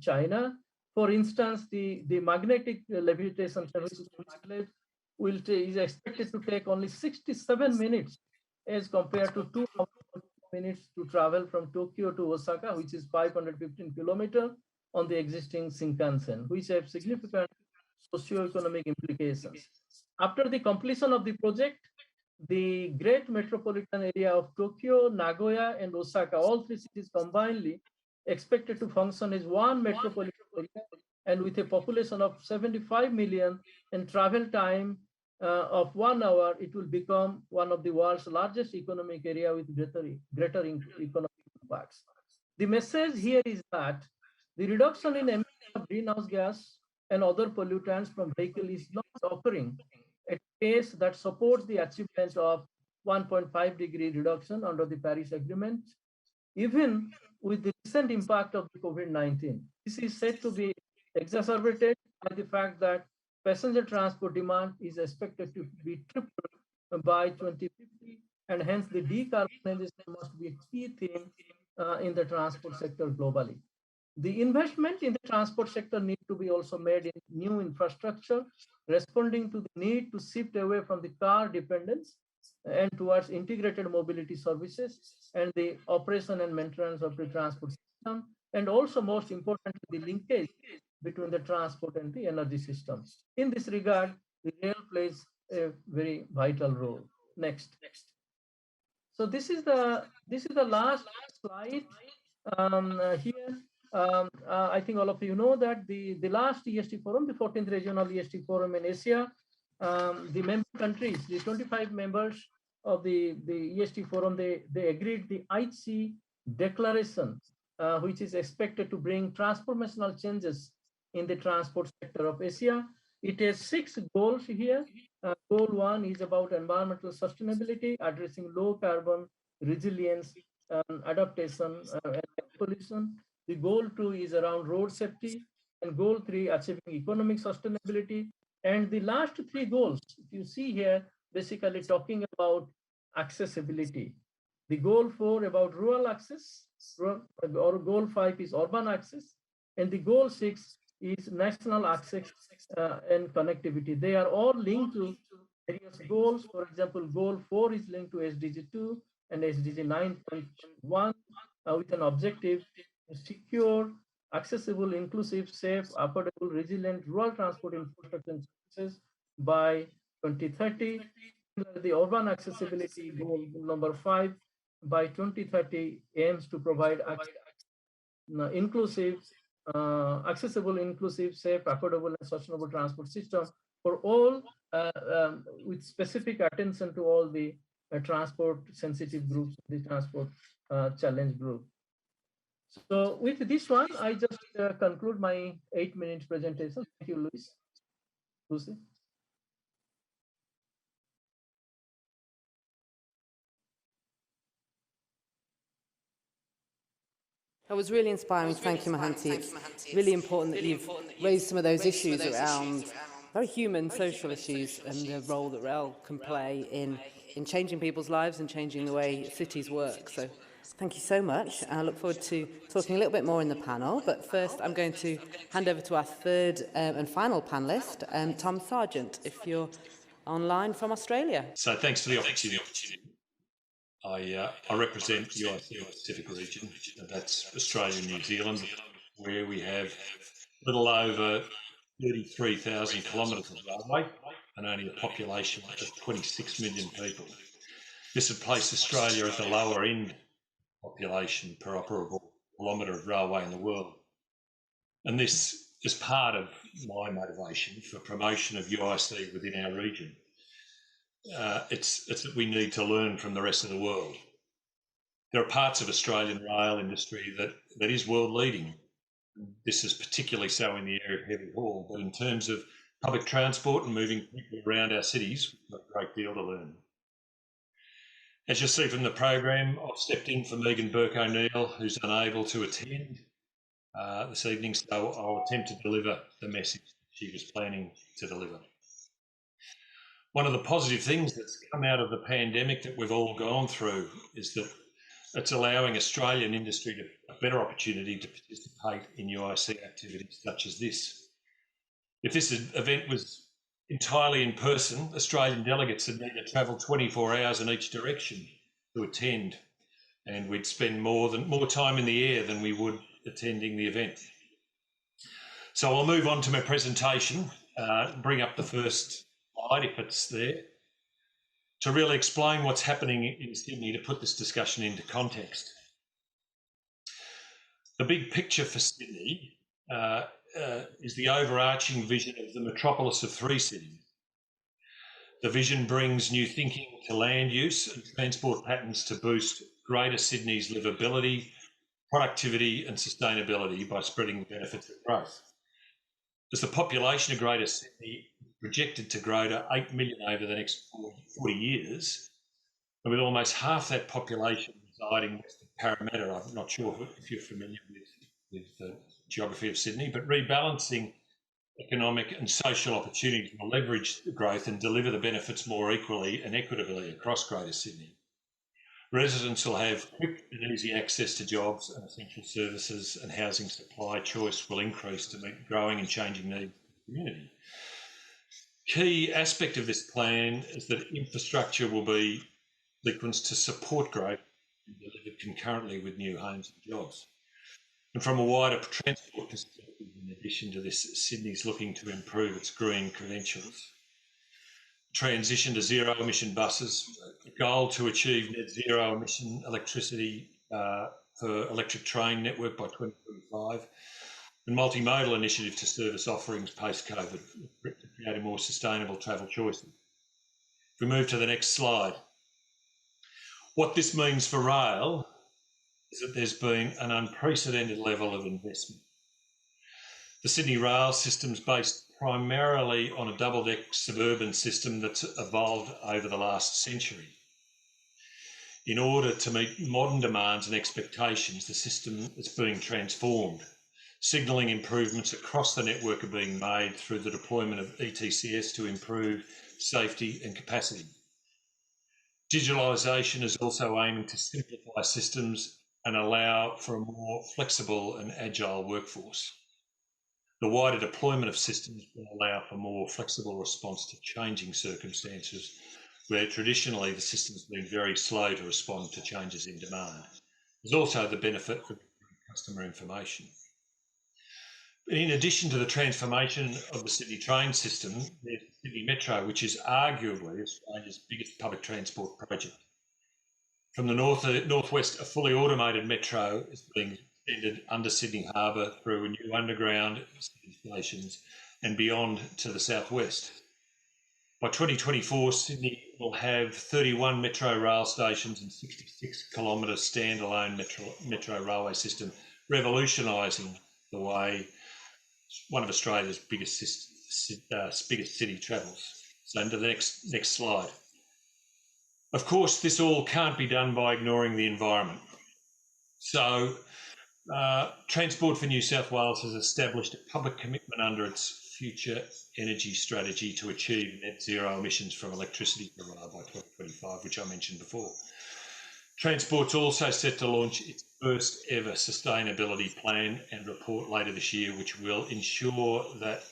China. For instance, the magnetic levitation service is expected to take only 67 minutes as compared to 2 minutes to travel from Tokyo to Osaka, which is 515 kilometers on the existing Shinkansen, which have significant socio-economic implications. After the completion of the project, the great metropolitan area of Tokyo, Nagoya, and Osaka, all three cities combinedly, expected to function as one metropolitan area, and with a population of 75 million and travel time of 1 hour, it will become one of the world's largest economic area with greater economic impacts. The message here is that the reduction in emission of greenhouse gas and other pollutants from vehicles is not occurring at a pace that supports the achievement of 1.5 degree reduction under the Paris Agreement, even with the recent impact of the COVID-19. This is said to be exacerbated by the fact that passenger transport demand is expected to be tripled by 2050, and hence the decarbonization must be a key theme in the transport sector globally. The investment in the transport sector need to be also made in new infrastructure, responding to the need to shift away from the car dependence and towards integrated mobility services and the operation and maintenance of the transport system, and also most importantly, the linkage between the transport and the energy system. In this regard, the rail plays a very vital role. Next. So this is the last slide here. I think all of you know that the last EST forum, the 14th regional EST forum in Asia, the member countries, the 25 members of the EST forum, they agreed the Aichi declaration, which is expected to bring transformational changes in the transport sector of Asia. It has 6 goals here. Goal 1 is about environmental sustainability, addressing low carbon, resilience, adaptation, and pollution. The goal 2 is around road safety, and goal 3, achieving economic sustainability. And the last 3 goals, if you see here, basically talking about accessibility. The goal 4 about rural access, or goal 5 is urban access, and the goal 6 is national access and connectivity. They are all linked to various goals. For example, goal 4 is linked to SDG 2 and SDG 9.1 with an objective to secure, accessible, inclusive, safe, affordable, resilient rural transport infrastructure and services by 2030. The urban accessibility goal number 5 by 2030 aims to provide inclusive, accessible, inclusive, safe, affordable, and sustainable transport system for all, with specific attention to all the transport sensitive groups, the transport challenge group. So with this one, I just conclude my 8-minute presentation. Thank you, Lucie. That was really inspiring. Thank you, Mohanty. It's really important that you've raised some of those issues around very human social issues and the role that rail can play in changing people's lives and changing the way cities work. So thank you so much. I look forward to talking a little bit more in the panel. But first, I'm going to hand over to our third and final panellist, Tom Sargent, if you're online from Australia. So thanks for the opportunity. I represent UIC Pacific region, that's Australia and New Zealand, where we have a little over 33,000 kilometres of railway and only a population of 26 million people. This would place Australia at the lower end population per operable kilometre of railway in the world. And this is part of my motivation for promotion of UIC within our region. It's that we need to learn from the rest of the world. There are parts of Australian rail industry that is world leading. This is particularly so in the area of heavy haul, but in terms of public transport and moving people around our cities, we've got a great deal to learn. As you'll see from the program, I've stepped in for Bourke-O'Neil, who's unable to attend. this evening, so I'll attempt to deliver the message she was planning to deliver. One of the positive things that's come out of the pandemic that we've all gone through is that it's allowing Australian industry a better opportunity to participate in UIC activities such as this. If this event was entirely in person, Australian delegates would need to travel 24 hours in each direction to attend, and we'd spend more time in the air than we would attending the event. So I'll move on to my presentation, bring up the first slide if it's there, to really explain what's happening in Sydney to put this discussion into context. The big picture for Sydney is the overarching vision of the metropolis of 3 cities. The vision brings new thinking to land use and transport patterns to boost Greater Sydney's livability, productivity and sustainability by spreading the benefits of growth. As the population of Greater Sydney is projected to grow to 8 million over the next 40 years, and with almost half that population residing west of Parramatta, I'm not sure if you're familiar with the geography of Sydney, but rebalancing economic and social opportunities will leverage the growth and deliver the benefits more equally and equitably across Greater Sydney. Residents will have quick and easy access to jobs and essential services, and housing supply choice will increase to meet growing and changing needs of the community. Key aspect of this plan is that infrastructure will be sequenced to support growth and delivered concurrently with new homes and jobs. And from a wider transport perspective, in addition to this, Sydney's looking to improve its green credentials. Transition to zero-emission buses, a goal to achieve net zero emission electricity for electric train network by 2025, and multimodal initiative to service offerings post-COVID to create a more sustainable travel choices. If we move to the next slide. What this means for rail is that there's been an unprecedented level of investment. The Sydney rail system is based primarily on a double-deck suburban system that's evolved over the last century. In order to meet modern demands and expectations, the system is being transformed. Signalling improvements across the network are being made through the deployment of ETCS to improve safety and capacity. Digitalisation is also aiming to simplify systems and allow for a more flexible and agile workforce. The wider deployment of systems will allow for more flexible response to changing circumstances, where traditionally the system's been very slow to respond to changes in demand. There's also the benefit of customer information. In addition to the transformation of the Sydney train system, there's the Sydney Metro, which is arguably Australia's biggest public transport project. From the northwest, a fully automated metro is being extended under Sydney Harbour through a new underground stations and beyond to the southwest. By 2024, Sydney will have 31 metro rail stations and 66-kilometre standalone metro railway system, revolutionising the way one of Australia's biggest city travels. So into the next slide. Of course, this all can't be done by ignoring the environment. So Transport for New South Wales has established a public commitment under its future energy strategy to achieve net zero emissions from electricity for rail by 2025, which I mentioned before. Transport's also set to launch its first ever sustainability plan and report later this year, which will ensure that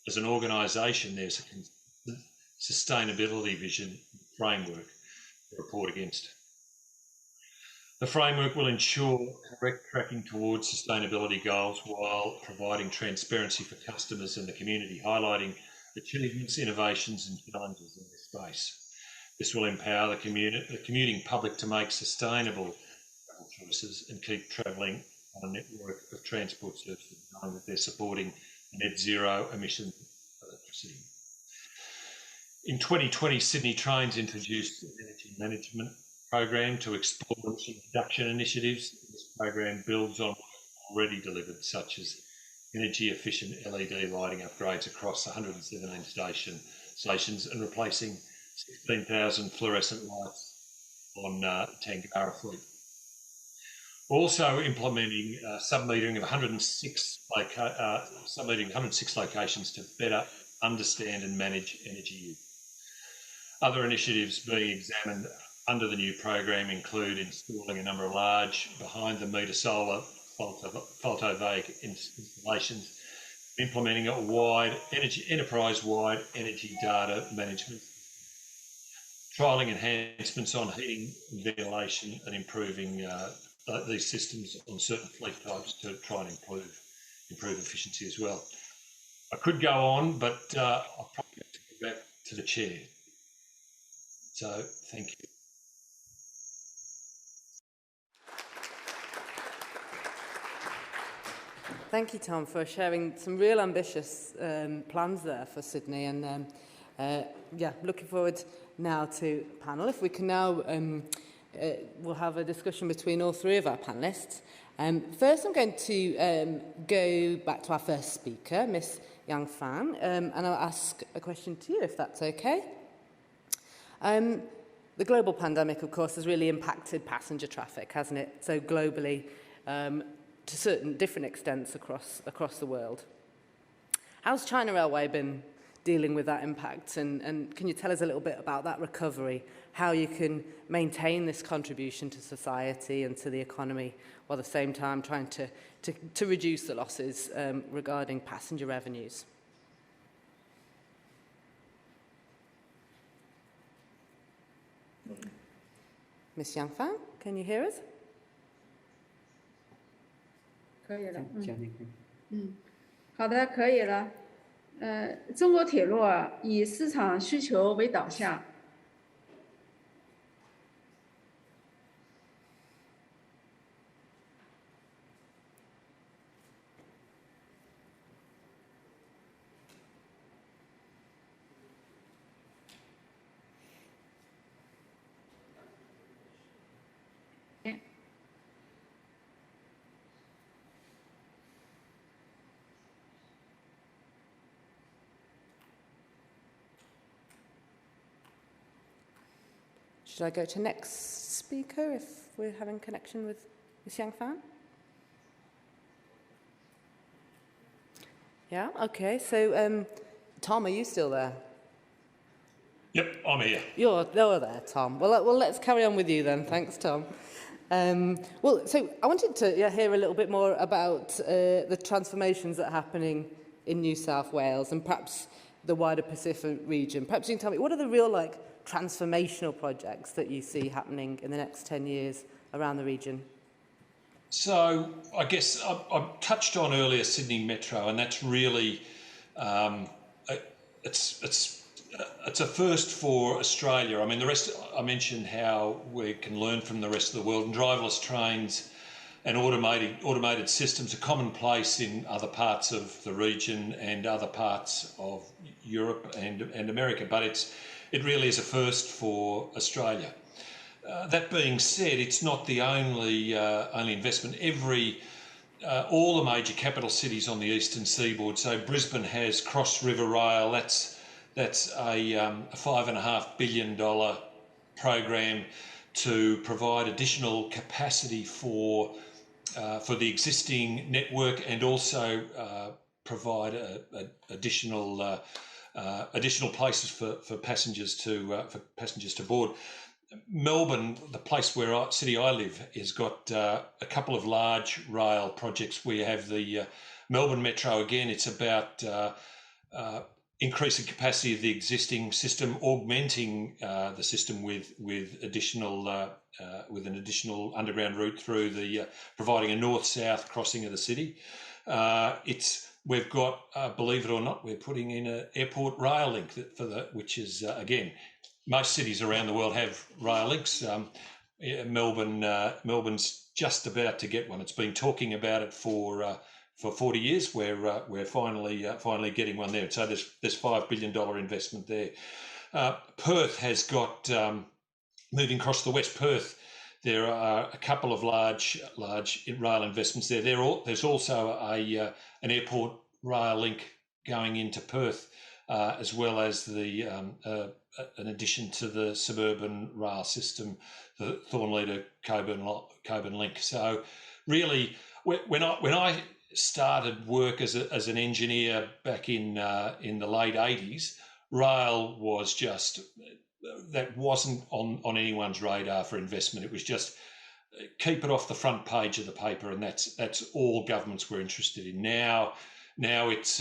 as an organisation there's a sustainability vision framework to report against. The framework will ensure correct tracking towards sustainability goals while providing transparency for customers and the community, highlighting achievements, innovations and challenges in this space. This will empower the commuting public to make sustainable travel choices and keep travelling on a network of transport services, knowing that they're supporting net zero emission electricity. In 2020, Sydney Trains introduced an energy management program to explore emission reduction initiatives. This program builds on what already delivered, such as energy efficient LED lighting upgrades across 117 stations and replacing 16,000 fluorescent lights on Tangara fleet. Also implementing submetering of 106 locations to better understand and manage energy use. Other initiatives being examined under the new program include installing a number of large behind-the-meter solar photovoltaic installations, implementing a enterprise-wide energy data management, trialling enhancements on heating, ventilation, and improving these systems on certain fleet types to try and improve efficiency as well. I could go on, but I'll probably have to go back to the chair. So, thank you. Thank you, Tom, for sharing some real ambitious plans there for Sydney. And yeah, looking forward now to panel. If we can now, we'll have a discussion between all three of our panellists. First, I'm going to go back to our first speaker, Miss Yang Fan, and I'll ask a question to you, if that's okay. The global pandemic, of course, has really impacted passenger traffic, hasn't it? So globally, to certain different extents across the world. How's China Railway been dealing with that impact? And can you tell us a little bit about that recovery, how you can maintain this contribution to society and to the economy, while at the same time trying to reduce the losses regarding passenger revenues? Miss Yang Fan, can you hear us? 可以了，好的，可以了。中国铁路以市场需求为导向。Should I go to next speaker if we're having connection with Ms. Yang Fan? Yeah, okay. So, Tom, are you still there? Yep, I'm here. You're there, Tom. Well, let's carry on with you then. Thanks, Tom. So I wanted to hear a little bit more about the transformations that are happening in New South Wales and perhaps the wider Pacific region. Perhaps you can tell me, what are the real, transformational projects that you see happening in the next 10 years around the region? So I guess I touched on earlier Sydney Metro, and that's really it's a first for Australia. I mean, the rest, I mentioned how we can learn from the rest of the world, and driverless trains and automated systems are commonplace in other parts of the region and other parts of Europe and America, but it really is a first for Australia. That being said, it's not the only investment. All the major capital cities on the eastern seaboard. So Brisbane has Cross River Rail. That's a $5.5 billion program to provide additional capacity for the existing network, and also provide additional places for passengers to board. Melbourne, the place city I live, has got a couple of large rail projects. We have the Melbourne Metro again. It's about increasing capacity of the existing system, augmenting the system with an additional underground route through providing a north-south crossing of the city. We've got, believe it or not, we're putting in an airport rail link which is again, most cities around the world have rail links. Melbourne's just about to get one. It's been talking about it for 40 years. We're finally getting one there. So there's $5 billion investment there. Perth has got moving across the west. Perth, there are a couple of large rail investments there. There's also an airport rail link going into Perth as well as the an addition to the suburban rail system, the Thornleader-Coburn link. So really, when I started work as an engineer back in the late 80s, rail was just, that wasn't on anyone's radar for investment. It was just keep it off the front page of the paper, and that's all governments were interested in. Now it's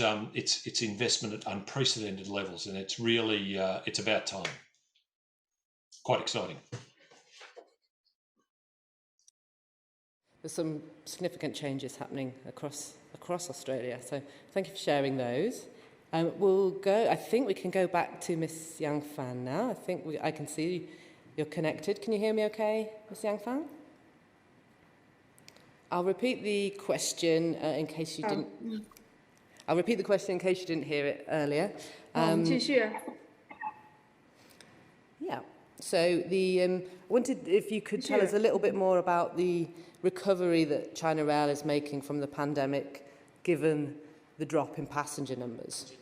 investment at unprecedented levels, and it's really it's about time. Quite exciting. There's some significant changes happening across Australia, so thank you for sharing those. I think we can go back to Miss Yang Fan now. I can see you're connected. Can you hear me okay, Miss Yang Fan? I'll repeat the question in case you didn't. I'll repeat the question in case you didn't hear it earlier. Yeah. So I wanted if you could tell us a little bit more about the recovery that China Rail is making from the pandemic, given the drop in passenger numbers.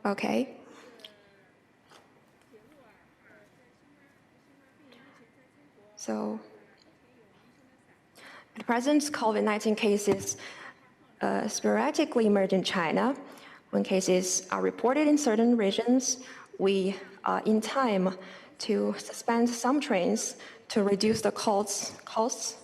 Okay. So, at present, COVID-19 cases sporadically emerge in China. When cases are reported in certain regions, we are in time to suspend some trains to reduce the costs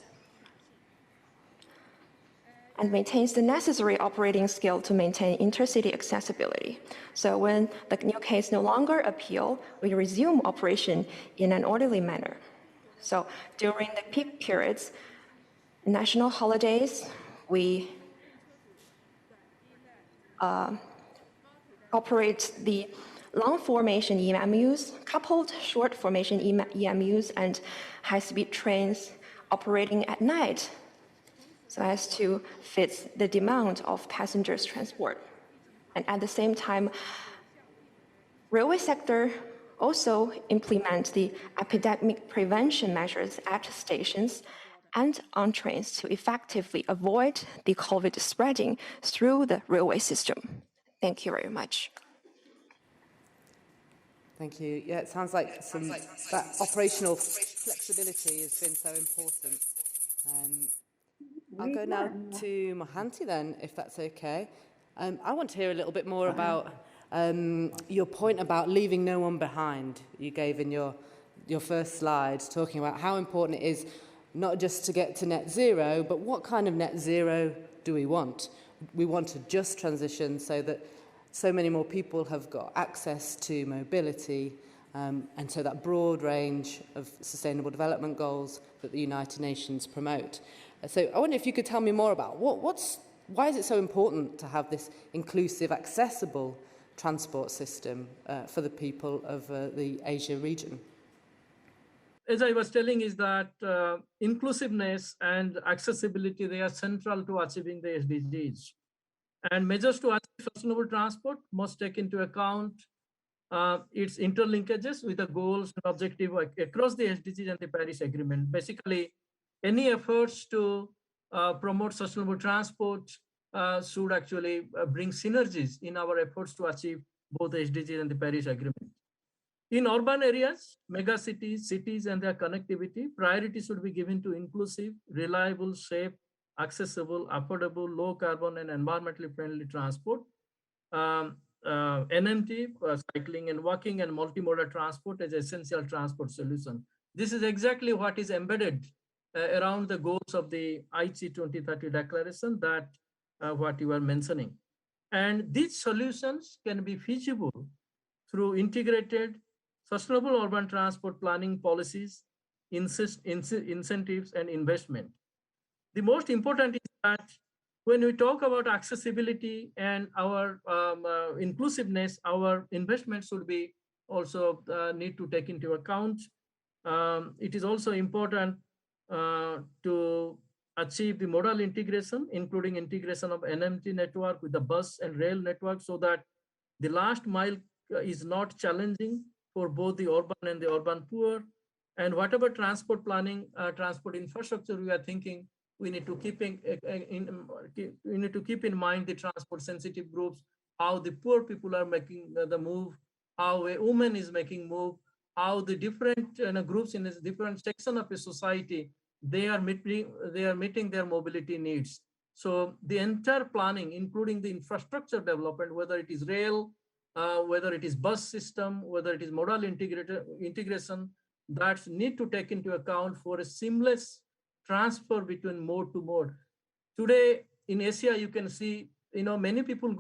and maintains the necessary operating skill to maintain intercity accessibility. So when the new case no longer appeal, we resume operation in an orderly manner. So during the peak periods, national holidays, we operate the long formation EMUs, coupled short formation EMUs, and high-speed trains operating at night, so as to fit the demand of passengers transport. And at the same time, railway sector also implement the epidemic prevention measures at stations and on trains to effectively avoid the COVID spreading through the railway system. Thank you very much. Thank you. Yeah, it sounds like that operational flexibility has been so important. I'll go now to Mohanty then, if that's okay. I want to hear a little bit more about your point about leaving no one behind. You gave in your first slide, talking about how important it is not just to get to net zero, but what kind of net zero do we want? We want a just transition so that so many more people have got access to mobility, and so that broad range of sustainable development goals that the United Nations promote. So I wonder if you could tell me more about why is it so important to have this inclusive, accessible transport system for the people of the Asia region? As I was telling, is that inclusiveness and accessibility, they are central to achieving the SDGs. And measures to achieve sustainable transport must take into account its interlinkages with the goals and objectives across the SDGs and the Paris Agreement. Basically, any efforts to promote sustainable transport should actually bring synergies in our efforts to achieve both the SDGs and the Paris Agreement. In urban areas, megacities, cities, and their connectivity, priority should be given to inclusive, reliable, safe, accessible, affordable, low carbon, and environmentally friendly transport. NMT, cycling and walking, and multimodal transport as essential transport solution. This is exactly what is embedded around the goals of the Aichi 2030 declaration that what you are mentioning. And these solutions can be feasible through integrated sustainable urban transport planning policies, incentives, and investment. The most important is that when we talk about accessibility and our inclusiveness, our investment should be also need to take into account. It is also important to achieve the modal integration, including integration of NMT network with the bus and rail network, so that the last mile is not challenging for both the urban and the urban poor. And whatever transport planning, transport infrastructure we are thinking, we need to keep in mind the transport sensitive groups, how the poor people are making the move, how a woman is making move, how the different groups in this different section of a society, they are meeting their mobility needs. So the entire planning, including the infrastructure development, whether it is rail, whether it is bus system, whether it is modal integration, that need to take into account for a seamless transfer between mode to mode. Today in Asia, you can see, many people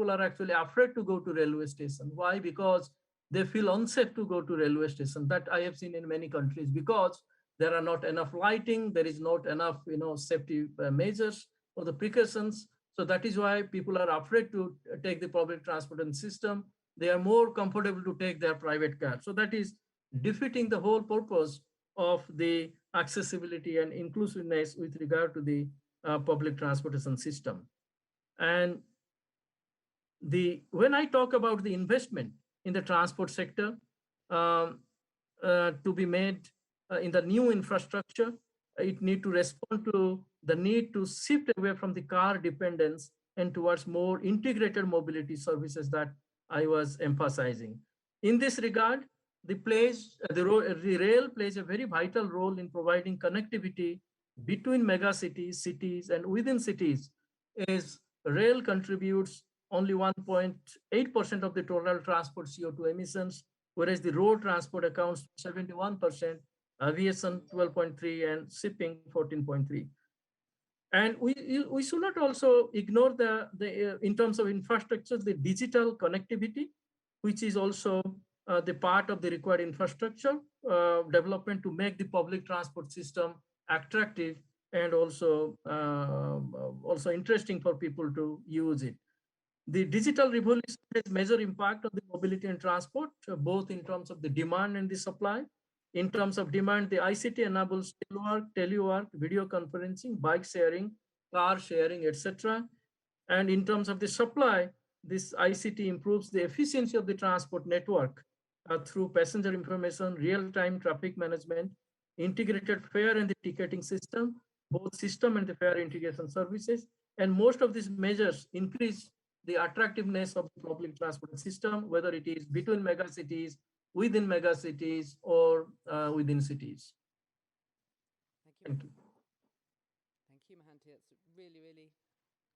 are actually afraid to go to railway station. Why? Because they feel unsafe to go to railway station. That I have seen in many countries, because there are not enough lighting, there is not enough, safety measures or the precautions. So that is why people are afraid to take the public transportation system. They are more comfortable to take their private car. So that is defeating the whole purpose of the accessibility and inclusiveness with regard to the public transportation system. And when I talk about the investment in the transport sector to be made in the new infrastructure, it need to respond to the need to shift away from the car dependence and towards more integrated mobility services that I was emphasizing. In this regard, the rail plays a very vital role in providing connectivity between megacities, cities, and within cities, as rail contributes only 1.8% of the total transport CO2 emissions, whereas the road transport accounts for 71%, aviation 12.3%, and shipping 14.3%. And we should not also ignore the in terms of infrastructure, the digital connectivity, which is also the part of the required infrastructure development to make the public transport system attractive and also interesting for people to use it. The digital revolution has major impact on the mobility and transport, both in terms of the demand and the supply. In terms of demand, the ICT enables telework, video conferencing, bike sharing, car sharing, etc. And in terms of the supply, this ICT improves the efficiency of the transport network through passenger information, real-time traffic management, integrated fare and the ticketing system, both system and the fare integration services. And most of these measures increase the attractiveness of the public transport system, whether it is between megacities, within megacities, or within cities. Thank you. Thank you, Mohanty. It's a really, really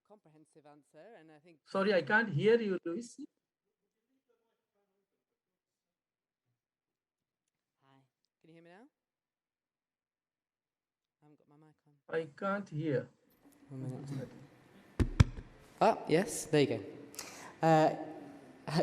comprehensive answer. And I think... Sorry, I can't hear you, Lucie. Hi, can you hear me now? I haven't got my mic on. I can't hear. 1 minute. Oh, yes, there you go.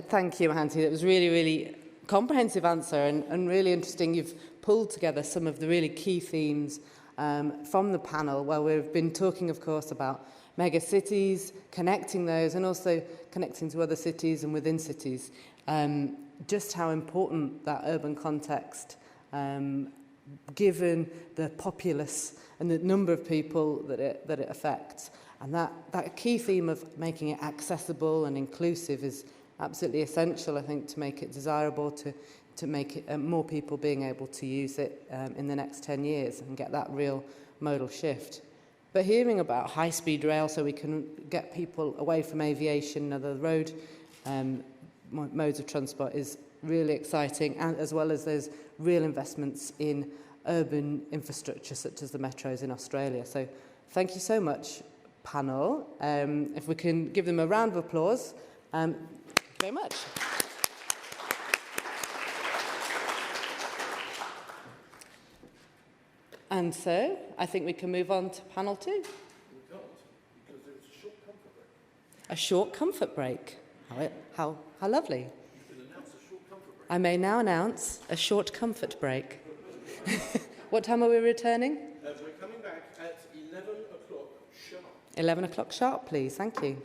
Thank you, Mohanty. That was really, really comprehensive answer and really interesting. You've pulled together some of the really key themes from the panel, where we've been talking, of course, about mega cities, connecting those, and also connecting to other cities and within cities. Just how important that urban context, given the populace and the number of people that it affects. And that key theme of making it accessible and inclusive is absolutely essential, I think, to make it desirable, to make it more people being able to use it in the next 10 years and get that real modal shift. But hearing about high-speed rail so we can get people away from aviation and other road modes of transport is really exciting, and as well as those real investments in urban infrastructure such as the metros in Australia. So thank you so much, panel. If we can give them a round of applause. Very much. And so I think we can move on to panel 2. We can't, because there's a short comfort break. A short comfort break. How lovely. You can announce a short comfort break. I may now announce a short comfort break. What time are we returning? We're coming back at 11 o'clock sharp. 11 o'clock sharp, please. Thank you.